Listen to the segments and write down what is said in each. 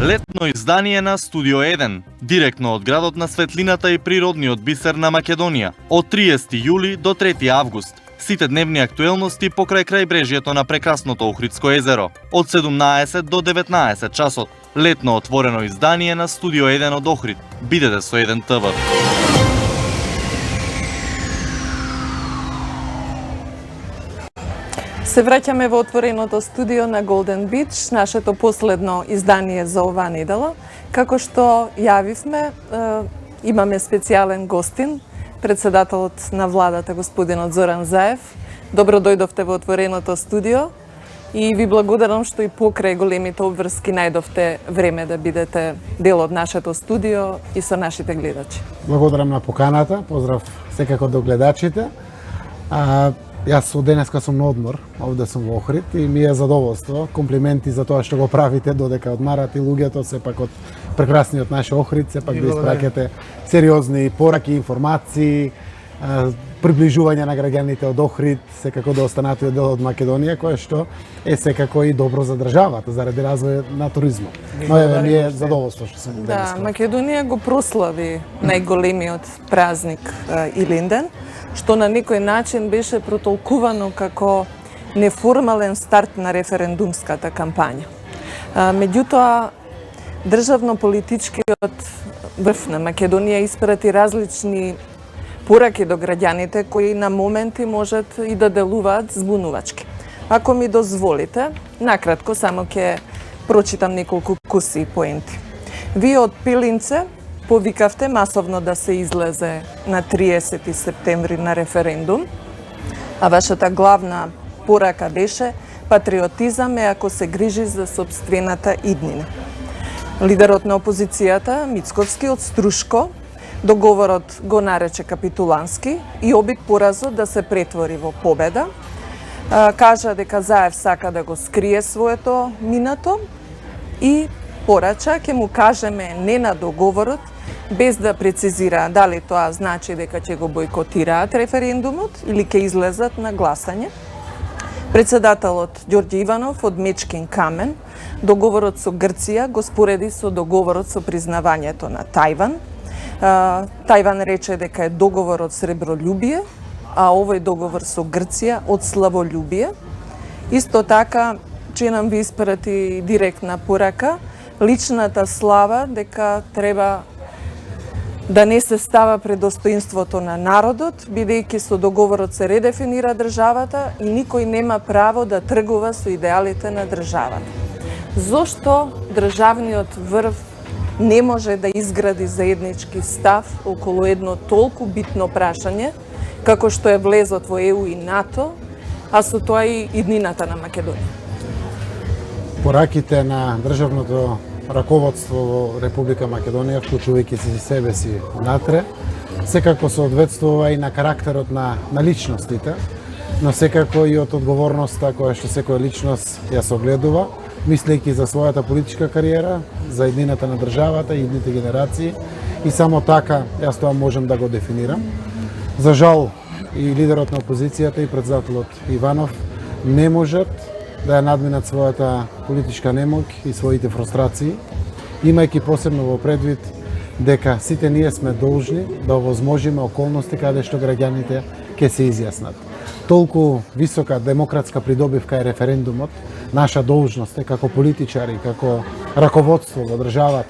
Летно издание на Студио 1, директно од градот на светлината и природниот бисер на Македонија, од 30 јули до 3 август. Сите дневни актуелности покрај крајбрежјето на прекрасното Охридско езеро, од 17 до 19 часот. Летно отворено издание на Студио 1 од Охрид. Бидете со 1 ТВ. Се враќаме во отвореното студио на Golden Beach, нашето последно издание за оваа недела. Како што јавивме, имаме специјален гостин, председателот на владата, господинот Зоран Заев. Добро дојдовте во отвореното студио и ви благодарам што и покрај големите обврски најдовте време да бидете дел од нашето студио и со нашите гледачи. Благодарам на поканата, поздрав секако до гледачите. Јас од денеска сум на одмор, овде сум во Охрид и ми е задоволство, комплименти за тоа што го правите додека одмарат и луѓето сепак од прекрасниот наш Охрид, сепак да испраќате сериозни пораки, информации, приближување на граѓаните од Охрид, секако да останатиот дел од Македонија, кое што е секако и добро за државата, заради развојот на туризмот. Но еве ми е задоволство што сум денеска. Да, Македонија го прослави најголемиот празник Илинден, што на некој начин беше протолкувано како неформален старт на референдумската кампања. Меѓутоа, државно-политичкиот врв на Македонија испрати различни пораки до граѓаните кои на моменти можат и да делуваат збунувачки. Ако ми дозволите, накратко само ќе прочитам неколку куси и поенти. Вие од Пилинце повикавте масовно да се излезе на 30 септември на референдум, а вашата главна порака беше патриотизам е ако се грижи за сопствената иднина. Лидерот на опозицијата, Мицковски од Струшко, договорот го нарече капитулански и оби поразот да се претвори во победа. Кажа дека Заев сака да го скрие своето минато и порача ќе му кажеме не на договорот, без да прецизира дали тоа значи дека ќе го бойкотираат референдумот или ќе излезат на гласање. Председателот Ѓорѓе Иванов од Мечкин Камен договорот со Грција го спореди со договорот со признавањето на Тајван. Тајван рече дека е договор од сребролюбие, а овој договор со Грција од славолюбие. Исто така, че нам ви испрати директна порака, личната слава дека треба да не се става пред достоинството на народот, бидејќи со договорот се редефинира државата и никој нема право да тргува со идеалите на државата. Зошто државниот врв не може да изгради заеднички став околу едно толку битно прашање, како што е влезот во ЕУ и НАТО, а со тоа и иднината на Македонија? Пораките на државното раководство во Република Македонија, вклучувајќи се себе си внатре, секако соодветствува и на карактерот на личностите, но секако и од одговорноста која што секоја личност ја согледува, мислејќи за својата политичка кариера, за еднината на државата и идните генерации, и само така јас тоа можам да го дефинирам. За жал и лидерот на опозицијата и председателот Иванов не можат да ја надминат својата политичка немоќ и своите фрустрации, имајќи посебно во предвид дека сите ние сме должни да овозможиме околности каде што граѓаните ќе се изјаснат. Толку висока демократска придобивка е референдумот, наша должност е како политичари, како раководство во државата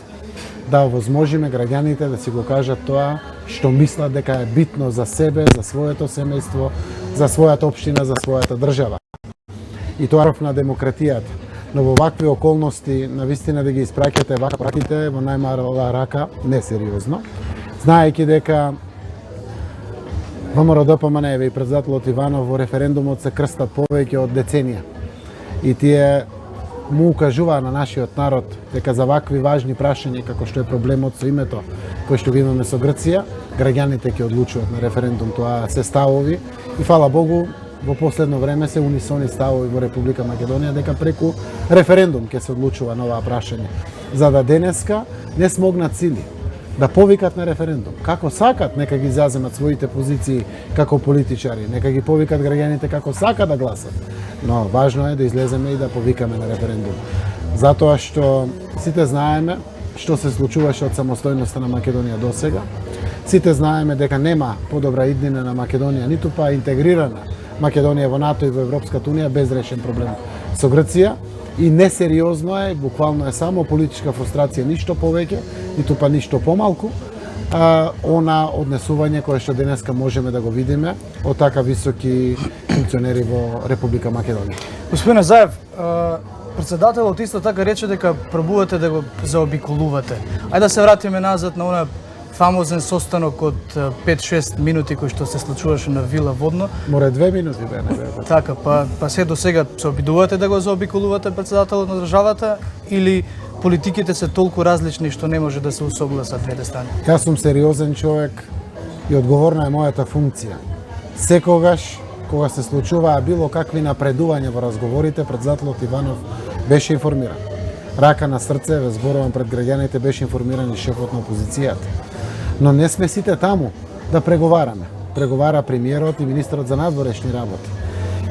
да овозможиме граѓаните да си го кажат тоа што мислат дека е битно за себе, за своето семејство, за својата општина, за својата држава. И тоа на демократијата. Но во вакви околности, навистина да ги испраќате вака праките во најмала рака, несериозно, знаејќи дека ВМРО ДПМН и председателот Иванов во референдумот се крстат повеќе од деценија. И тие му укажуваа на нашиот народ дека за вакви важни прашања како што е проблемот со името кој што го имаме со Грција, граѓаните ќе одлучуваат на референдум, тоа се ставови и фала Богу во последно време се унисони ставови во Република Македонија дека преку референдум ќе се одлучува на оваа прашање. За да денеска не смогнат сили да повикат на референдум. Како сакат, нека ги заземат своите позиции како политичари, нека ги повикат граѓаните како сакат да гласат. Но важно е да излеземе и да повикаме на референдум. Затоа што сите знаеме што се случуваше од самостојноста на Македонија до сега. Сите знаеме дека нема подобра иднина на Македонија, ниту па интегрирана Македонија во НАТО и во Европската унија без решен проблем со Грција. И несериозно е, буквално е само политичка фрустрација, ништо повеќе, ниту па ништо помалку, она однесување кое што денеска можеме да го видиме од така високи функционери во Република Македонија. Господине Заев, председателот исто така рече дека пробувате да го заобиколувате. Ајде да се вратиме назад на она фамозен состанок од 5-6 минути кој што се случуваше на Вила Водно. Море 2 минути да не бе. Така, па се до сега се обидувате да го заобиколувате председателот на државата или политиките се толку различни што не може да се усогласат двете страни? Јас сум сериозен човек и одговорна е мојата функција. Секогаш кога се случуваа било какви напредувања во разговорите, председателот Иванов беше информиран. Рака на срце, ве зборувам пред граѓаните, беше информиран и шефот на опозицијата. Но не сме сите таму да преговараме. Преговара премиерот и министерот за надворешни работи.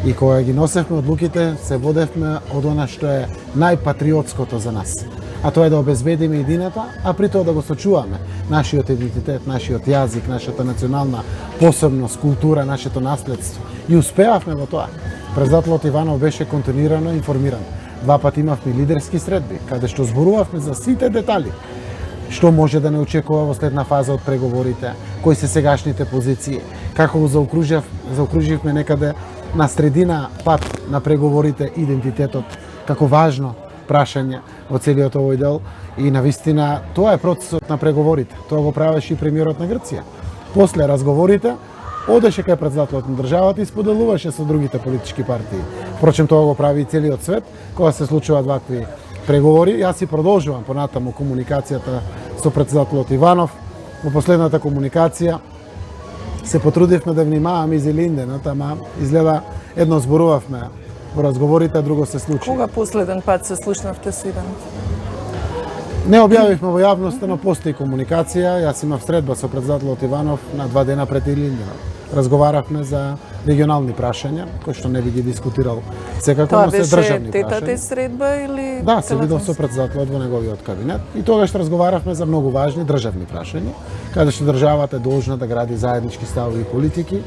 И кога ги носевме одлуките, се водевме од она што е најпатриотското за нас. А тоа е да обезбедиме едината, а при тоа да го сочуваме нашиот идентитет, нашиот јазик, нашата национална посебност, култура, нашето наследство. И успеавме во тоа. Председателот Иванов беше континуирано информиран. 2 пати имавме лидерски средби, каде што зборувавме за сите детали. Што може да не очекува во следна фаза од преговорите, кои се сегашните позиции, како го заокруживме некаде на средина пат на преговорите идентитетот, како важно прашање во целиот овој дел. И навистина тоа е процесот на преговорите. Тоа го правеше и премиерот на Грција. После разговорите одеше кај председателот на државата и споделуваше со другите политички партии. Впрочем, тоа го прави и целиот свет кога се случуваат вакви преговори. Јас си продолжувам понатаму комуникацијата со председателот Иванов. Во последната комуникација се потрудивме да внимаваме из Илинденот, ама изгледа едно зборувавме во разговорите, а друго се случи. Кога последен пат се слушнавте со Иванов? Не објавивме во јавноста, но постои комуникација. Јас имав средба со председателот Иванов на 2 дена пред Илинденот. Разговаравме за регионални прашања, кои што не би ги дискутирал секако, но се државни прашања. Тоа беше тета средба или Да, се видов со председателот во неговиот кабинет и тогаш разговаравме за многу важни државни прашања, каде што државата е должна да гради заеднички ставови и политики,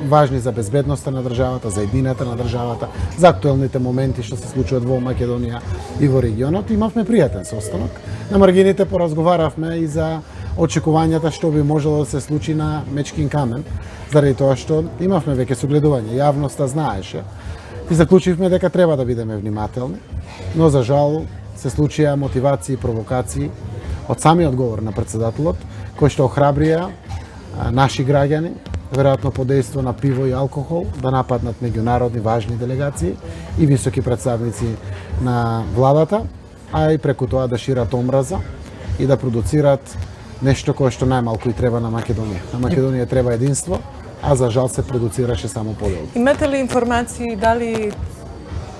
важни за безбедноста на државата, за едината на државата, за актуелните моменти што се случуваат во Македонија и во регионот. Имавме пријатен состанок. На маргините поразговаравме и за очекувањата што би можело да се случи на Мечкин камен, заради тоа што имавме веќе согледување, јавноста знаеше. И заклучивме дека треба да бидеме внимателни, но за жал се случија мотивации и провокации од самиот говор на председателот, кои што охрабрија наши граѓани, веројатно под дејство на пиво и алкохол, да нападнат меѓународни важни делегации и високи представници на владата, а и преку тоа да шират омраза и да продуцират нешто кое што најмалку и треба на Македонија. На Македонија треба единство, а за жал се продуцираше само подел. Имате ли информации дали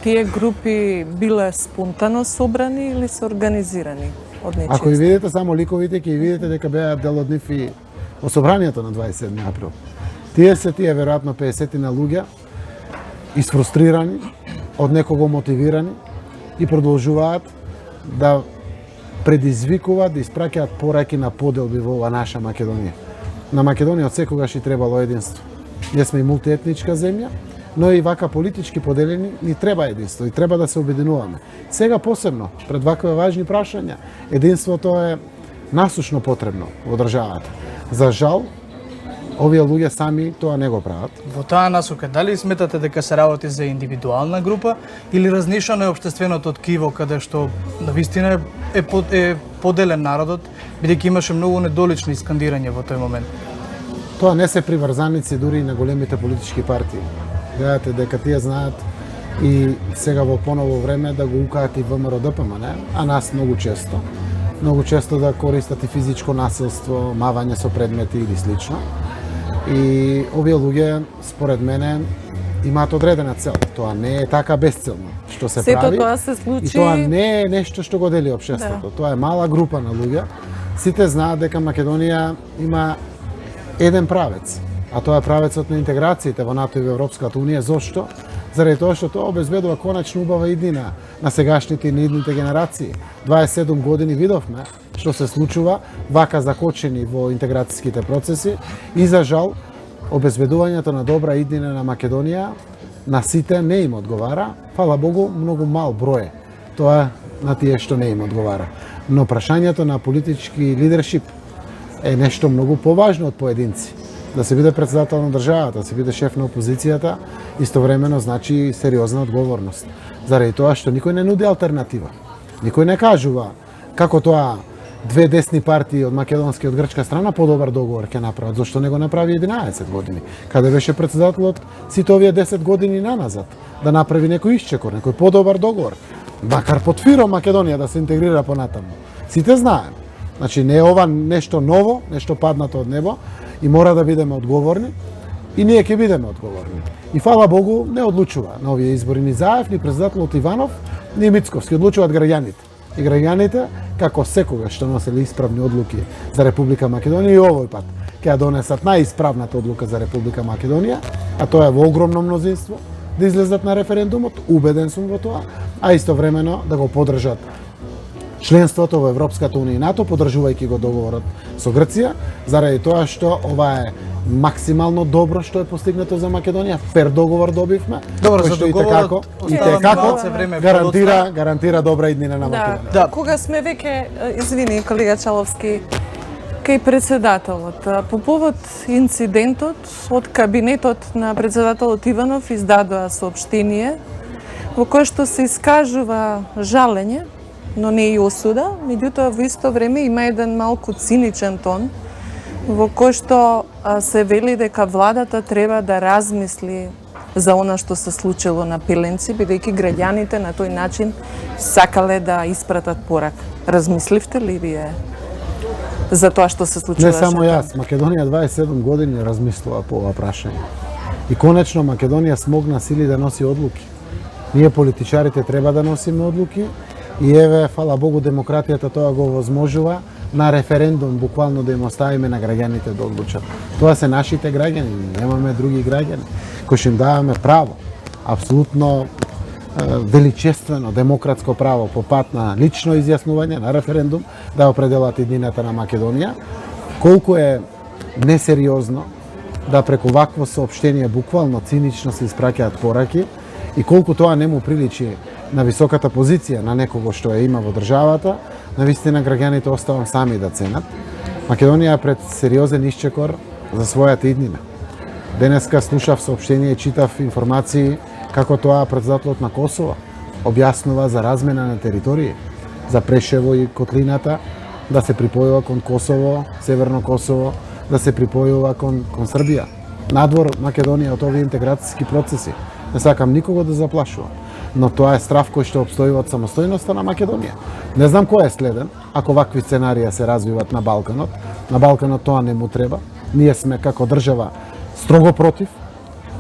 тие групи биле спонтано собрани или се организирани од нечисто? Ако ги видите само ликовите, ќе видите дека беа дел од нив и во собранието на 27 април. Тие веројатно 50 на луѓе, исфрустрирани, од некого мотивирани и продолжуваат да предизвикуваат, да испраќаат пораки на поделби во ова наша Македонија. На Македонија од секогаш и требало единство. Ние сме и мултиетничка земја, но и вака политички поделени ни треба единство и треба да се обединуваме. Сега посебно, пред вакви важни прашања, единството е насушно потребно во државата. За жал, овие луѓе сами тоа не го прават. Во таа насока, дали сметате дека се работи за индивидуална група или разнишано е општественото ткиво каде што навистина е поделен народот, бидејќи имаше многу недолични скандирања во тој момент? Тоа не се приврзаници дури и на големите политички партии. Гледате дека тие знаат и сега во поново време да го укаат и ВМРО ДПМН, а нас многу често да користат и физичко насилство, мавање со предмети или слично. И овие луѓе, според мене, имаат одредена цел. Тоа не е така безцелно што се прави. Сето тоа се случи. И тоа не е нешто што го дели општеството. Тоа е мала група на луѓе. Сите знаат дека Македонија има еден правец, а тоа е правецот на интеграциите во НАТО и во Европската унија. Зошто? заради тоа што тоа обезбедува конечно убава иднина на сегашните и на идните генерации. 27 години видовме што се случува вака закочени во интеграцијските процеси и за жал обезбедувањето на добра иднина на Македонија на сите не им одговара, фала Богу, многу мал број тоа на тие што не им одговара. Но прашањето на политички лидершип е нешто многу поважно од поединци. Да се биде председател на државата, да се биде шеф на опозицијата, истовремено значи сериозна одговорност. Заради тоа што никој не нуди алтернатива. Никој не кажува како тоа две десни партии од македонска и од грчка страна подобар договор ќе направат. Зошто не го направи 11 години? Каде беше председателот сите овие 10 години наназад? Да направи некој исчекор, некој подобар договор. Макар под фиром Македонија да се интегрира понатаму. Сите знаем. Значи не е ова нешто ново, нешто паднато од небо и мора да бидеме одговорни и ние ќе бидеме одговорни. И фала Богу не одлучува на овие избори ни Заев, ни председателот Иванов, ни Мицковски, одлучуваат граѓаните. И граѓаните, како секогаш што носели исправни одлуки за Република Македонија и овој пат ќе ја донесат најисправната одлука за Република Македонија, а тоа е во огромно мнозинство, да излезат на референдумот, убеден сум во тоа, а истовремено да го поддржат членството во Европската унија и НАТО, поддржувајќи го договорот со Грција, заради тоа што ова е максимално добро што е постигнато за Македонија, фер договор добивме, Добро, кој за што и договорот текако време гарантира добра иднина на Македонија. Да. Кога сме веќе, извини колега Чаловски, кај председателот, по повод инцидентот од кабинетот на председателот Иванов издадоа соопштение во кое што се искажува жалење, но не и осуда, меѓутоа во исто време има еден малку циничен тон во кој што се вели дека владата треба да размисли за она што се случило на Пеленци, бидејќи граѓаните на тој начин сакале да испратат порака. Размисливте ли вие за тоа што се случуваше? Не само јас, Македонија 27 години размислува по ова прашање. И конечно Македонија смогна сили да носи одлуки. Ние политичарите треба да носиме одлуки и еве, фала Богу, демократијата тоа го возможува на референдум, буквално да им оставиме на граѓаните да одлучат. Тоа се нашите граѓани, немаме други граѓани, кои што им даваме право, апсолутно величествено демократско право по пат на лично изјаснување на референдум да определат иднината на Македонија. Колку е несериозно да преку вакво соопштение буквално цинично се испраќаат пораки и колку тоа не му приличи на високата позиција на некого што ја има во државата, навистина граѓаните оставам сами да ценат. Македонија е пред сериозен исчекор за својата иднина. Денеска слушав соопштение и читав информации како тоа председателот на Косово објаснува за размена на територии, за Прешево и Котлината, да се припојува кон Косово, Северно Косово, да се припојува кон Србија. Надвор Македонија од овие интеграцијски процеси. Не сакам никого да заплашувам, но тоа е страв кој што обстојува од самостојноста на Македонија. Не знам кој е следен, ако вакви сценарија се развиват на Балканот. На Балканот тоа не му треба. Ние сме како држава строго против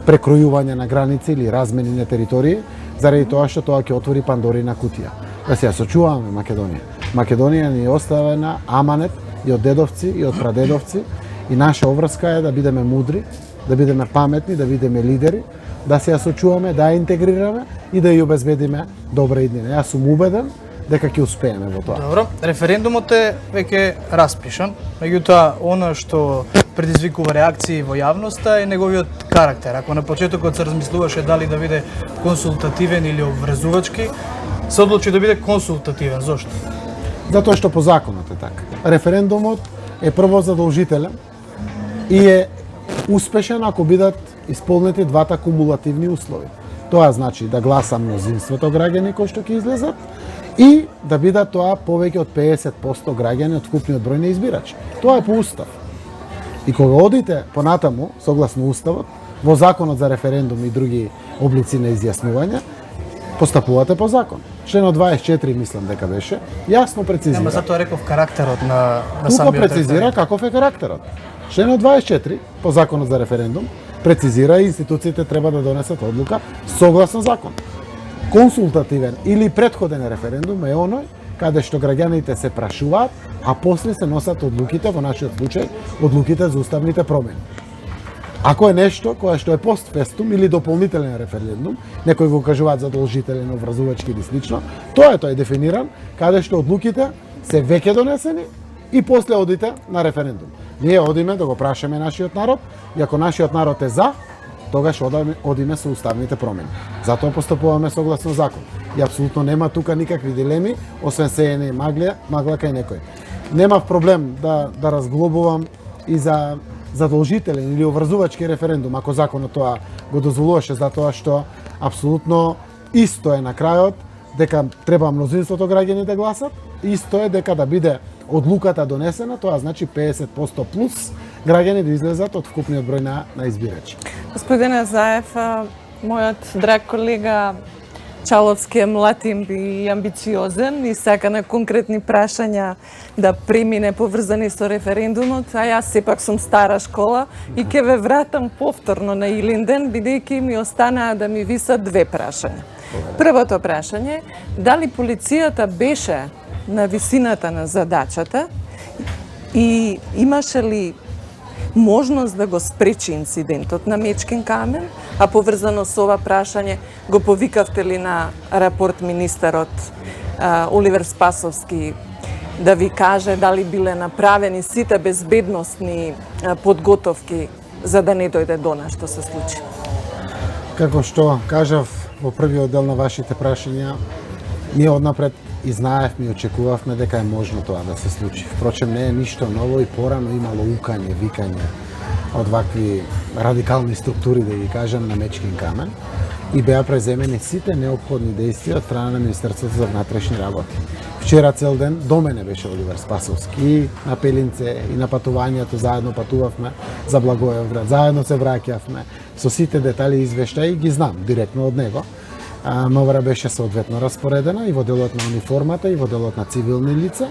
прекројување на граници или размени на територии, заради тоа што тоа ќе отвори Пандорина кутија. Да се ја сочуваме Македонија. Македонија ни е оставена аманет и од дедовци и од прадедовци и наша обврска е да бидеме мудри, да бидеме паметни, да бидеме лидери, да се ја сочуваме, да ја интегрираме и да ја обезбедиме добра иднина. Јас сум убеден дека ќе успееме во тоа. Добро, референдумот е веќе распишан, меѓутоа она што предизвикува реакции во јавноста е неговиот карактер. Ако на почетокот се размислуваше дали да биде консултативен или обврзувачки, се одлучи да биде консултативен. Зошто? Затоа што по законот е така. Референдумот е прво задолжителен и е успешен ако бидат исполнети двата кумулативни услови. Тоа значи да гласа мнозинството граѓани кои што ќе излезат и да бидат тоа повеќе од 50% граѓани од вкупниот број на избирачи. Тоа е по устав. И кога одите понатаму, согласно уставот, во законот за референдум и други облици на изјаснување, постапувате по закон. Членот 24, мислам дека беше, јасно прецизира. Нема, затоа реков карактерот на Тука самиот прецизира референдум. каков е карактерот. Членот 24 по законот за референдум прецизира и институциите треба да донесат одлука согласно закон. Консултативен или претходен референдум е оној каде што граѓаните се прашуваат, а после се носат одлуките, во нашиот случај, одлуките за уставните промени. Ако е нешто кое што е постфестум или дополнителен референдум, некои го кажуваат задолжителен, обврзувачки или слично, тој е дефиниран, каде што одлуките се веќе донесени и после одите на референдум. Ние одиме да го прашаме нашиот народ и ако нашиот народ е за, тогаш одиме со уставните промени. Затоа постапуваме согласно закон. И апсолутно нема тука никакви дилеми, освен сеење магла кај некој. Немав проблем да разглобувам и за задолжителен или обврзувачки референдум, ако законот тоа го дозволуваше, затоа што апсолутно исто е на крајот дека треба мнозинството граѓани да гласат, исто е дека да биде одлуката донесена, тоа значи 50% плюс граѓани да излезат од вкупниот број на избирачи. Господине Заев, мојот драг колега Чаловски е млад и амбициозен и сака на конкретни прашања да премине поврзани со референдумот, а јас сепак сум стара школа и ќе ве вратам повторно на Илинден, бидејќи ми останаа да ми висат две прашања. Првото прашање, дали полицијата беше на висината на задачата и имаше ли можност да го спречи инцидентот на Мечкин камен, а поврзано со ова прашање го повикавте ли на рапорт министерот Оливер Спасовски да ви каже дали биле направени сите безбедносни подготовки за да не дојде до нас што се случи? Како што кажав во првиот дел на вашите прашања, ние однапред и знаевме и очекувавме дека е можно тоа да се случи. Впрочем, не е ништо ново и порано имало укање, викање од вакви радикални структури, да ги кажам, на Мечкин камен и беа преземени сите неопходни действија од страна на Министерството за внатрешни работи. Вчера цел ден до мене беше Оливер Спасовски и на Пелинце и на патувањето заедно патувавме за Благоевград, заедно се враќавме со сите детали и извештаи ги знам директно од него. МВР беше соодветно распоредена и во делот на униформата и во делот на цивилни лица.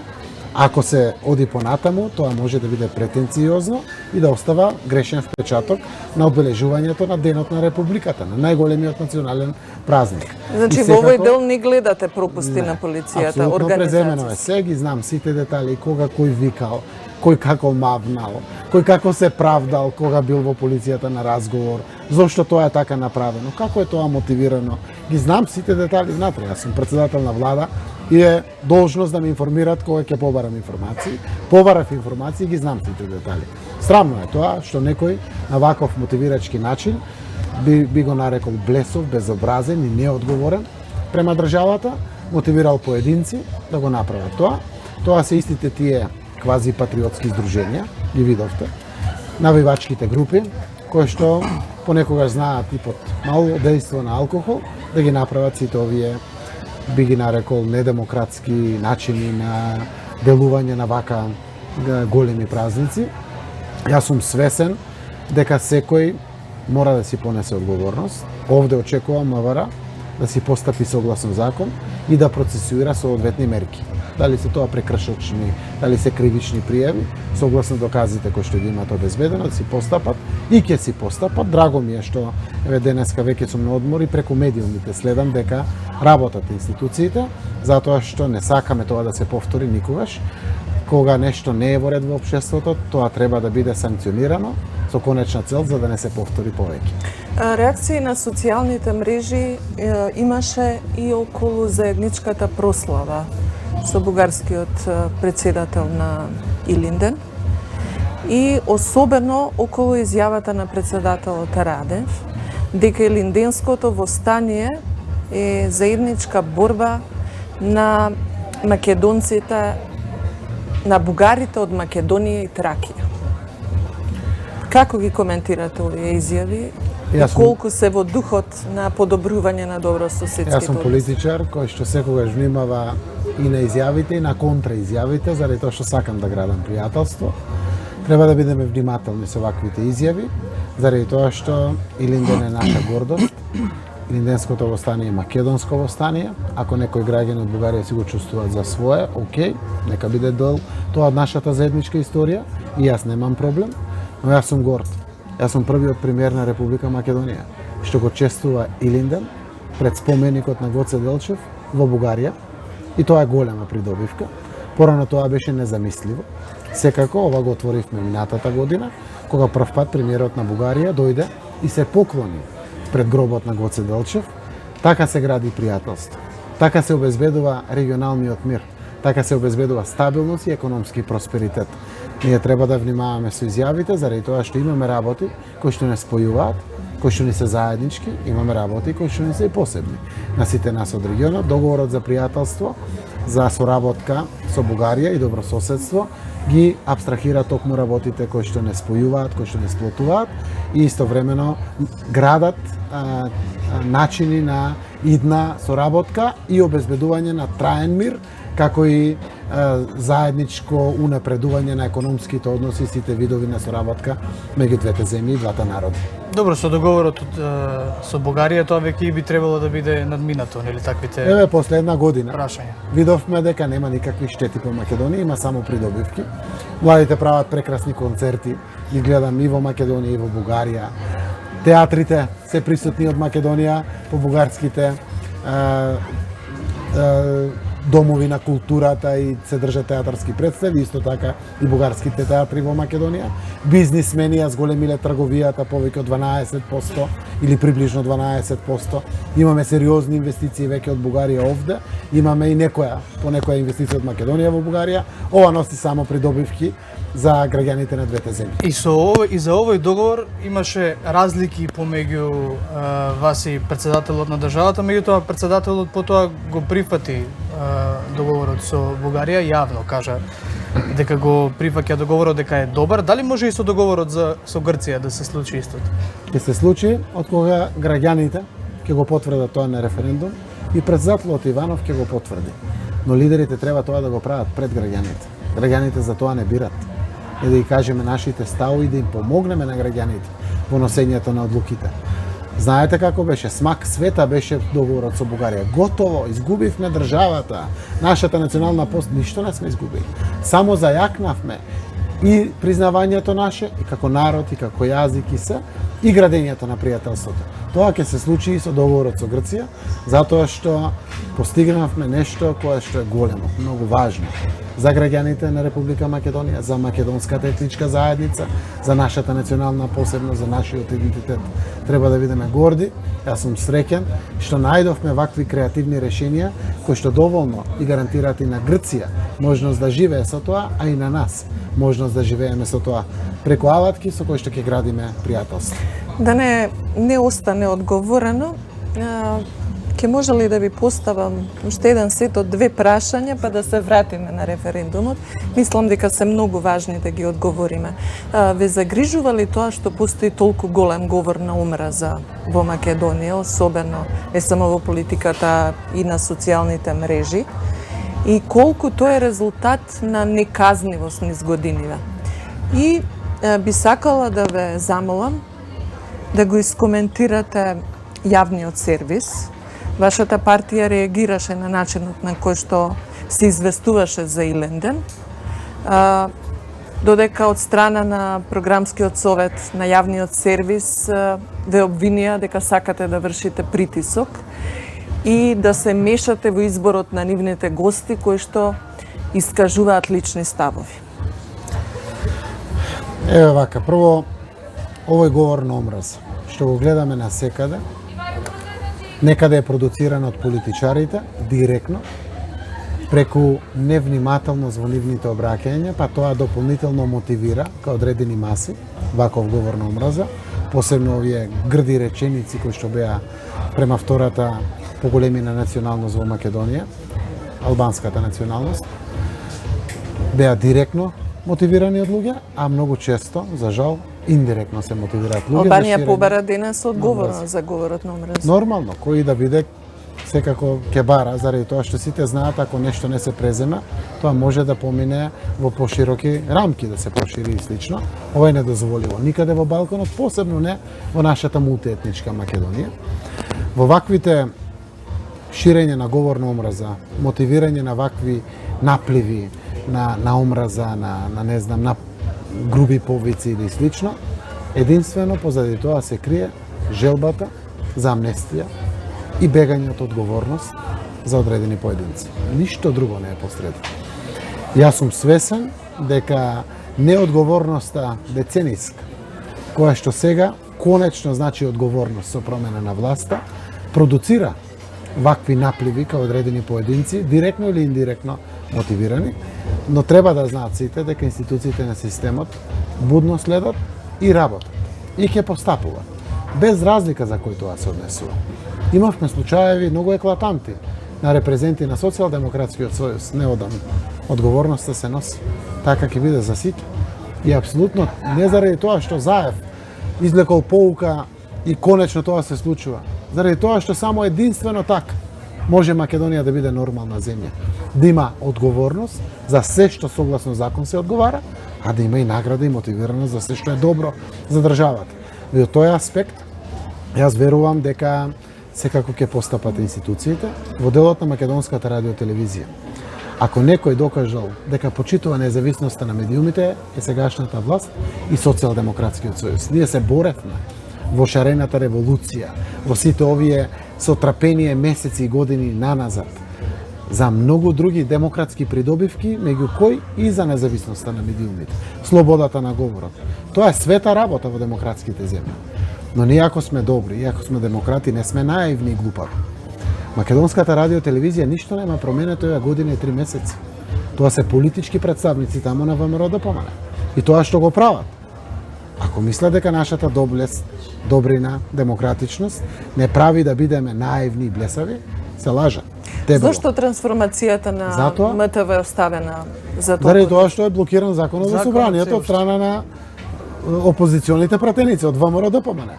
Ако се оди понатаму, тоа може да биде претенциозно и да остава грешен впечаток на одбележувањето на Денот на Републиката, на најголемиот национален празник. Значи во овој дел не гледате пропусти на полицијата, апсолутно преземено е. организација. Се ги знам сите детали, кога кој викал, кој како мавнал, кој како се правдал кога бил во полицијата на разговор, зошто тоа е така направено, како е тоа мотивирано. Ги знам сите детали внатре. Јас сум председател на влада и е должност да ме информираат кога ќе побарам информации. Побарав информации и ги знам сите детали. Срамно е тоа што некој на ваков мотивирачки начин би го нарекол блесов, безобразен и неодговорен према државата, мотивирал поединци да го направат тоа. Тоа се истите тие квази патриотски здруженја, ги видовте, навивачките групи, кои што понекогаш знаат и под мало дејство на алкохол да ги направат сите овие, би ги нарекол, недемократски начини на делување на вака големи празници. Јас сум свесен дека секој мора да си понесе одговорност. Овде очекувам МВР да си постапи согласно закон и да процесуира соодветни мерки. Дали се тоа прекршочни, дали се кривични пријави, согласно доказите кои што ги имаат обезбедено, да си постапат и ќе си постапат. Драго ми е што еве денеска веќе сум на одмор и преку медиумите следам дека работат институциите, затоа што не сакаме тоа да се повтори никогаш. Кога нешто не е во ред во општеството, тоа треба да биде санкционирано со конечна цел за да не се повтори повеќе. Реакции на социјалните мрежи имаше и околу заедничката прослава со бугарскиот председател на Илинден и особено околу изјавата на председателот Радев дека илинденското востание е заедничка борба на македонците, на бугарите од Македонија и Тракија. Како ги коментирате овие изјави? И колку се во духот на подобрување на добрососедските односи? Јас сум политичар кој што секогаш внимава и на изјавите и на контраизјавите, заради тоа што сакам да градам пријателство. Треба да бидеме внимателни со ваквите изјави, заради тоа што Илинден е наша гордост. Илинденското востание е македонско востание. Ако некој граѓан од Бугарија си го чувствуваат за свое, окей, нека биде дел тоа од нашата заедничка историја и јас немам проблем, но јас сум горд. Јас сум првиот премиер на Република Македонија што го чествува Илинден пред споменикот на Гоце Делчев во Бугарија и тоа е голема придобивка. Порано тоа беше незамисливо. Секако ова го отворивме минатата година, кога прв пат премиерот на Бугарија дојде и се поклони пред гробот на Гоце Делчев. Така се гради пријателство. Така се обезбедува регионалниот мир. Така се обезбедува стабилност и економски просперитет. Ние треба да внимаваме со изјавите, заради тоа што имаме работи кои што не спојуваат, кои што ни се заеднички, имаме работи кои што ни се и посебни. На сите нас од регионот, договорот за пријателство, за соработка со Бугарија и добрососедство ги абстрахира токму работите кои што не спојуваат, кои што не сплотуваат и истовремено градат начини на идна соработка и обезбедување на траен мир, како и заедничко унапредување на економските односи и сите видови на соработка меѓу двете земји и двата народи. Добро, со договорот со Бугарија тоа веќе би требало да биде надминато, нели таквите Еве последна година прашања. видовме дека нема никакви штети по Македонија, има само придобивки. Младите прават прекрасни концерти, ги гледам и во Македонија и во Бугарија. Театрите се присутни од Македонија по бугарските домови на културата и се држат театарски представи, исто така и бугарските театри во Македонија. Бизнисмени ја зголемиле трговијата повеќе од 12% или приближно 12%. Имаме сериозни инвестиции веќе од Бугарија овде. Имаме и некоја инвестиција од Македонија во Бугарија. Ова носи само придобивки за граѓаните на двете земји. И за овој договор имаше разлики помеѓу вас и председателот на државата, меѓутоа председателот потоа го прифати договорот со Бугарија, јавно кажа дека го прифаќа договорот, дека е добар. Дали може и со договорот со Грција да се случи истото? Ќе се случи од кога граѓаните ќе го потврдат тоа на референдум и председателот Иванов ќе го потврди. Но лидерите треба тоа да го прават пред граѓаните. Граѓаните за тоа не бират. И да ги кажеме нашите ставови и да им помогнеме на граѓаните во носењето на одлуките. Знаете како беше? Смак света беше договорот со Бугарија. Готово, изгубивме државата. Нашата национална пост, ништо не сме изгубили. Само зајакнавме и признавањето наше, и како народ, и како јазик, и се, и градењето на пријателството. Тоа ќе се случи и со договорот со Грција, затоа што постигнавме нешто кое што е големо, многу важно за граѓаните на Република Македонија, за македонската етничка заедница, за нашата национална посебност, за нашиот идентитет. Треба да бидеме горди. Јас сум среќен што најдовме вакви креативни решенија кои што доволно и гарантираат и на Грција можност да живее со тоа, а и на нас можност да живееме со тоа преку алатки со кои што ќе градиме пријателство. Да не остане одговорено, ќе може ли да ви поставам уште еден сет од две прашања, па да се вратиме на референдумот? Мислам дека се многу важни да ги одговориме. Ве загрижува ли тоа што постои толку голем говор на омраза во Македонија, особено не само во политиката и на социјалните мрежи? И колку тоа е резултат на неказнивост низ годиниве? И би сакала да ве замолам да го искоментирате јавниот сервис. Вашата партија реагираше на начинот на кој што се известуваше за Иленден, додека од страна на програмскиот совет на јавниот сервис ве обвинија дека сакате да вршите притисок и да се мешате во изборот на нивните гости кои што искажуваат лични ставови. Еве вака, прво, овој говор на омраз, што го гледаме на секаде, некаде е продуциран од политичарите, директно, преку невнимателност во нивните обраќања, па тоа дополнително мотивира кај одредени маси ваков говор на омраза, посебно овие грди реченици кои што беа према втората поголемина националност во Македонија, албанската националност, беа директно мотивирани од луѓе, а многу често, за жал, индиректно се мотивираат луѓе. Албанија побара денес одговорност за говорот на омраза. Нормално, кој да биде секако ќе бара, заради тоа што сите знаат ако нешто не се презема, тоа може да помине во пошироки рамки, да се прошири и слично. Ова е недозволиво никаде во Балканот, посебно не во нашата мултиетничка Македонија. Во ваквите ширење на говор на омраза, мотивирање на вакви напливи на омраза, на груби повици или слично, единствено позади тоа се крие желбата за амнестија и бегање од одговорност за одредени поединци. Ништо друго не е посреду. Јас сум свесен дека неодговорноста децениска, која што сега конечно значи одговорност со промена на власта, продуцира вакви напливи као одредени поединци, директно или индиректно мотивирани, но треба да знаат сите дека институциите на системот будно следат и работат и ќе постапуваат, без разлика за кој тоа се однесува. Имавме случаеви многу еклатанти на репрезенти на Социјалдемократскиот сојуз, неодамно. Одговорноста се носи. Така ќе биде за сите. И апсолутно не заради тоа што Заев извлекол поука и конечно тоа се случува. Заради тоа што само единствено така може Македонија да биде нормална земја. Да има одговорност за се што согласно закон се одговара, а да има и награда и мотивираност за се што е добро за државата. И од тој аспект, јас верувам дека секако ќе постапат институциите во делот на македонската радиотелевизија. Ако некој докажал дека почитува независноста на медиумите, е сегашната власт и Социјалдемократскиот сојуз. Ние се боревме во шарената револуција, во сите овие сотрапение месеци и години наназад, за многу други демократски придобивки, меѓу кои и за независноста на медиумите, слободата на говорот. Тоа е света работа во демократските земји. Но ние ако сме добри, и ако сме демократи, не сме наивни и глупави. Македонската радиотелевизија ништо нема променето ја година и 3 месеци. Тоа се политички представници таму на ВМРО ДПМН. И тоа што го прават. Ако мислат дека нашата доблест, добрина, демократичност не прави да бидеме наивни и блесави, се лажат. Дебело. Зошто трансформацијата на Затоа? МТВ е оставена за Заради толку? тоа што е блокиран законот во Законот собранието се од страна на опозиционите пратеници од ВМРО ДПМН.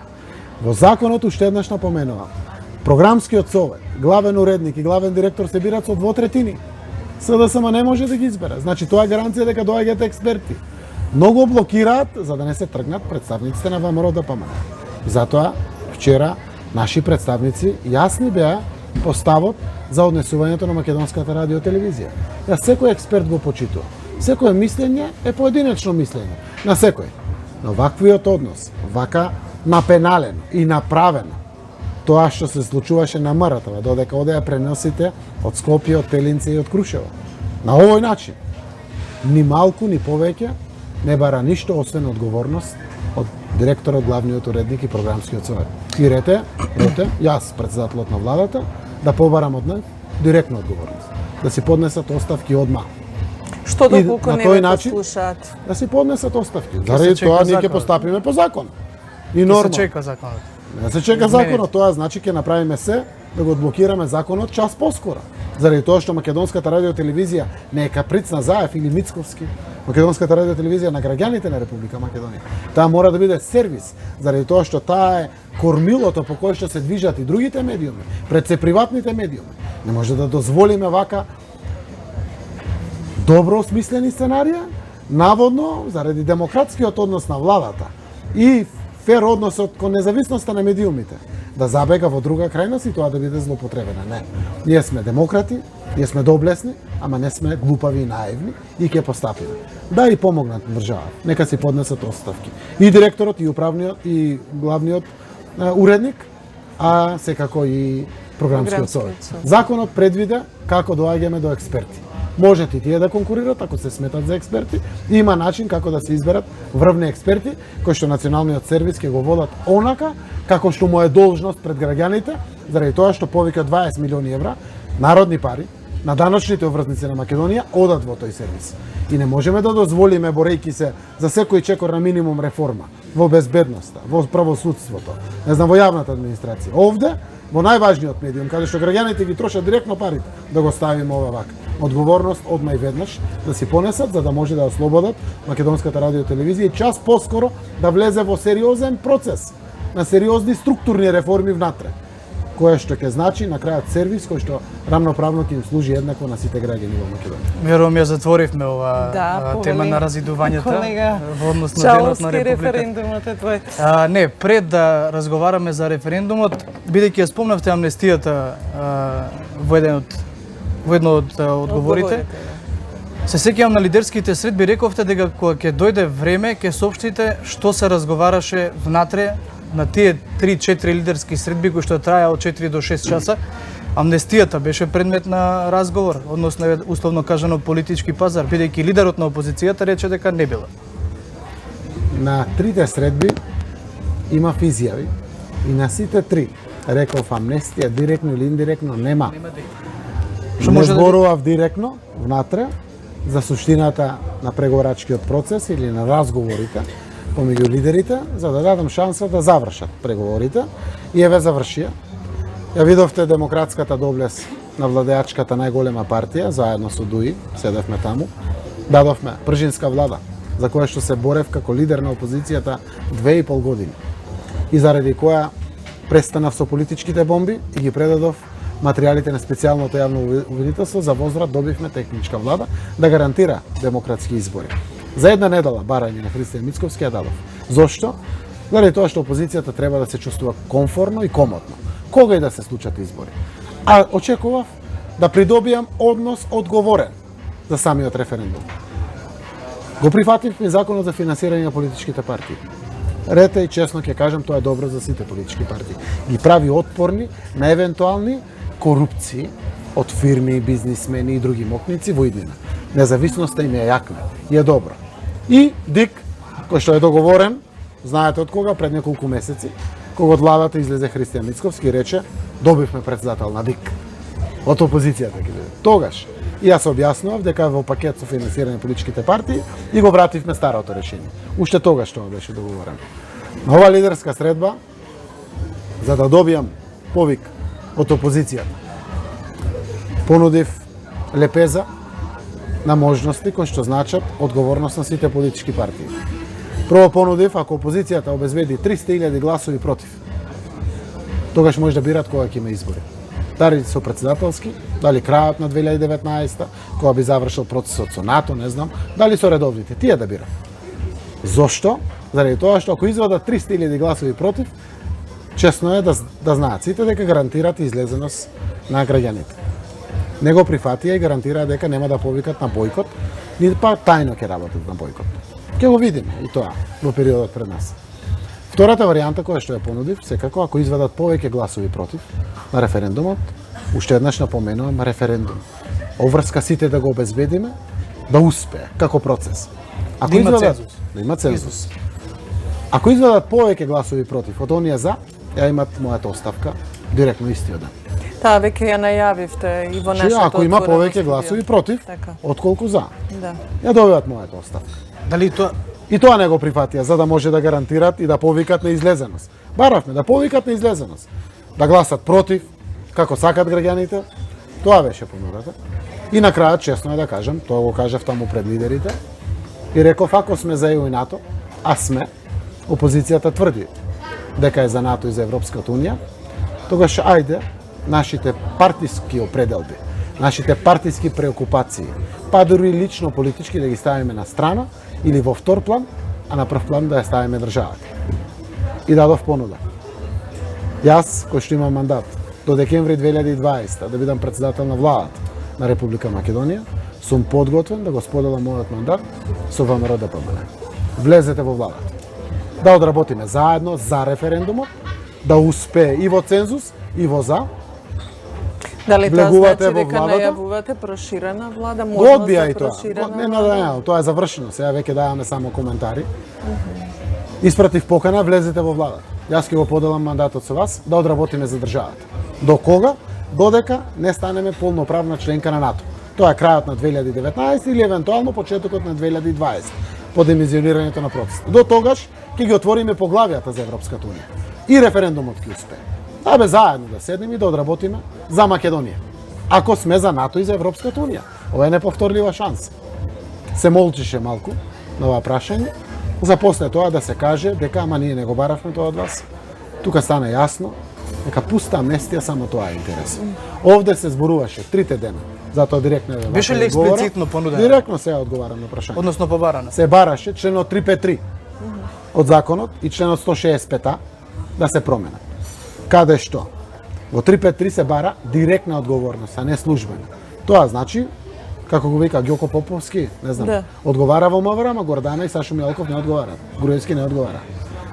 Во законот уште еднаш напоменувам. Програмскиот совет, главен уредник и главен директор се бират со 2/3. СДСМ не може да ги избере. Значи тоа е гаранција дека доаѓаат експерти. Многу блокираат за да не се тргнат представниците на ВМРО ДПМН. Затоа вчера наши представници јасни беа по ставот за однесувањето на македонската радиотелевизија. Јас секој експерт го почитува. Секој мислење е поединечно мислење на секој. Но ваквиот однос, вака напеналено и направено, тоа што се случуваше на МРТВ, додека одеа преносите од Скопје, од Пелинце и од Крушево. На овој начин, ни малку, ни повеќе, не бара ништо освен одговорност од директорот, главниот уредник и програмскиот совет. И рете, јас, председателот на владата, да побарам од нив директна одговорност. Да си поднесат оставки одма. Што И доколку на не тој ве начин- послушаат? Да си поднесат оставки. се Заради чека тоа ние ќе законот. постапиме по закон. И Се нормално. чека законот. Не се чека Измените. законот, тоа значи ќе направиме се да го одблокираме законот час поскоро. Заради тоа што македонската радиотелевизија не е каприц на Заев или Мицковски. Македонската радиотелевизија на граѓаните на Република Македонија. Таа мора да биде сервис, заради тоа што таа е кормилото по кое што се движат и другите медиуми, пред се приватните медиуми. Не може да дозволиме вака добро осмислени сценарија, наводно заради демократскиот однос на владата и фер односот кон независноста на медиумите, да забега во друга крајност и тоа да биде злоупотребена. Не. Ние сме демократи, ние сме доблесни, ама не сме глупави и наивни и ќе постапиме. Да и помогнат држава. Нека си поднесат оставки. И директорот, и управниот, и главниот уредник, а секако и програмскиот совет. Законот предвида како доаѓаме до експерти. Можете и тие да конкурират ако се сметат за експерти. Има начин како да се изберат врвни експерти кои што националниот сервис ќе го водат онака како што му е должност пред граѓаните, заради тоа што повеќе од 20 милиони евра народни пари на даночните обврзници на Македонија одат во тој сервис. И не можеме да дозволиме, борејќи се за секој чекор на минимум реформа во безбедноста, во правосудството, не знам, во јавната администрација. Овде, во најважниот медиум, каде што граѓаните ги трошат директно парите, да го ставиме ова вака. Одговорност одма и веднаш да си понесат за да може да ослободат македонската радиотелевизија и час поскоро да влезе во сериозен процес на сериозни структурни реформи внатре, кое што ќе значи на крајот сервис кој што рамноправно ќе им служи еднакво на сите граѓани во Македонија. Верувам ја затворивме ова тема повели на разидувањата колега. во однос на денот на Чаловски Република. референдумот е твој. Не, пред да разговараме за референдумот, бидејќи ја спомнавте амнестијата во едно од одговорите, се сеќавам на лидерските средби, рековте дека кога ќе дојде време, ќе соопштите што се разговараше внатре на тие 3-4 лидерски средби кои што траја од 4 до 6 часа, Амнестијата беше предмет на разговор, односно е условно кажано политички пазар, бидејќи лидерот на опозицијата рече дека не била. На трите средби имав изјави и на сите три реков амнестија директно или индиректно нема. Што Не може да зборував директно внатре за суштината на преговорачкиот процес или на разговорите помеѓу лидерите, за да дадам шанса да завршат преговорите и еве завршија. Ја видовте демократската доблес на владеачката најголема партија, заедно со ДУИ, седевме таму, дадовме пржинска влада, за која што се борев како лидер на опозицијата 2,5 години. И заради која престанав со политичките бомби и ги предадов материјалите на специјалното јавно обвинителство, за возврат добивме техничка влада да гарантира демократски избори. За една недела барање на Христијан Мицковски ја дадов. Зошто? Заради тоа што опозицијата треба да се чувствува комфорно и комотно, кога и да се случат избори. А очекував да придобијам однос одговорен за самиот референдум. Го прифатив и законот за финансирање на политичките партии. Рете и честно ќе кажам, тоа е добро за сите политички партии. Ги прави отпорни на евентуални корупции од фирми, бизнисмени и други мокници во иднина. Независноста им е јакна и е добро. И ДИК, кој што е договорен, знаете од кога, пред неколку месеци, кога од владата излезе Христијан Мицковски и рече добивме председател на ДИК. Од опозицијата ќе биде. Тогаш и јас објаснував дека во пакет со финансирање на политичките партии и го вративме старото решение. Уште тогаш тоа беше договорено. На оваа лидерска средба, за да добијам повик од опозицијата, понудив лепеза на можности кои што значат одговорност на сите политички партии. Прво понудив, ако опозицијата обезбеди 300.000 гласови против, тогаш може да бират кога ќе има избори. Дали со председателски, дали крајот на 2019, кога би завршил процесот со НАТО, не знам, дали со редовните, тие да бират. Зошто? Заради тоа што ако извадат 300.000 гласови против, честно е да знаат сите дека гарантираат излезеност на граѓаните. Не го прифатија и гарантираа дека нема да повикат на бојкот, ни па тајно ќе работат на бојкот. Ќе го видиме и тоа во периодот пред нас. Втората варијанта која што ја понудив, секако ако извадат повеќе гласови против на референдумот, уште еднаш напоменувам референдум. Обврска сите да го обезбедиме, да успее како процес. Ако Да има извадат- цензус. Да има цензус. Ако извадат повеќе гласови против од оние за, ја имат мојата оставка директно истиот ден. Таа веќе ја најавивте и во Че нашето ако има отворено повеќе студио. гласови против, Така. отколку за, Да. ја добиваат мојата оставка. Дали тоа И тоа не го прифатија, за да може да гарантират и да повикат на излезеност. Баравме да повикат на излезеност. Да гласат против, како сакат граѓаните. Тоа беше понудата. И на крајот, честно е да кажам, тоа го кажав таму пред лидерите, и реков, ако сме за ЕУ и НАТО, а сме, опозицијата тврди дека е за НАТО и за Европската Унија, тогаш ајде нашите партиски определби, нашите партиски преокупации, па дури лично политички да ги ставиме на страна или во втор план, а на прв план да ја ставиме државата. И дадов понуда. Јас, кој што имам мандат до декември 2020 да бидам председател на владата на Република Македонија, сум подготвен да го споделам мојот мандат со ВМРО ДПМН. Влезете во владата. Да одработиме заедно за референдумот, да успее и во цензус, и во за. Дали тоа Влегувате значи во дека владата? најавувате проширена влада? Го Можност одбија за и тоа. проширена Не, влада? тоа е завршено. Сега веќе даваме само коментари. Испратив покана, влезете во владата. Јас ќе го поделам мандатот со вас да одработиме за државата. До кога? Додека не станеме полноправна членка на НАТО. Тоа е крајот на 2019 или евентуално почетокот на 2020 по демизионирањето на процесот. До тогаш ќе ги отвориме поглавијата за Европската Унија. И референдумот ќе успее. Абе заедно да седнеме и да одработиме за Македонија. Ако сме за НАТО и за Европската Унија. Ова е неповторлива шанса. Се молчише малку на ова прашање, за после тоа да се каже дека ама ние не го баравме тоа од вас. Тука стана јасно дека пуста амнестија само тоа е интересно. Овде се зборуваше трите дена, затоа директно е Беше ли експлицитно понудено? Директно сега одговарам на прашање. односно побарана? Се бараше членот 353 од законот и членот 165 да се променат. Каде што? Во 353 се бара директна одговорност, а не службена. Тоа значи, како го вика Ѓоко Поповски, не знам, Да. одговара во МВР, ама Гордана и Сашо Мјалков не одговарат. Груевски не одговара.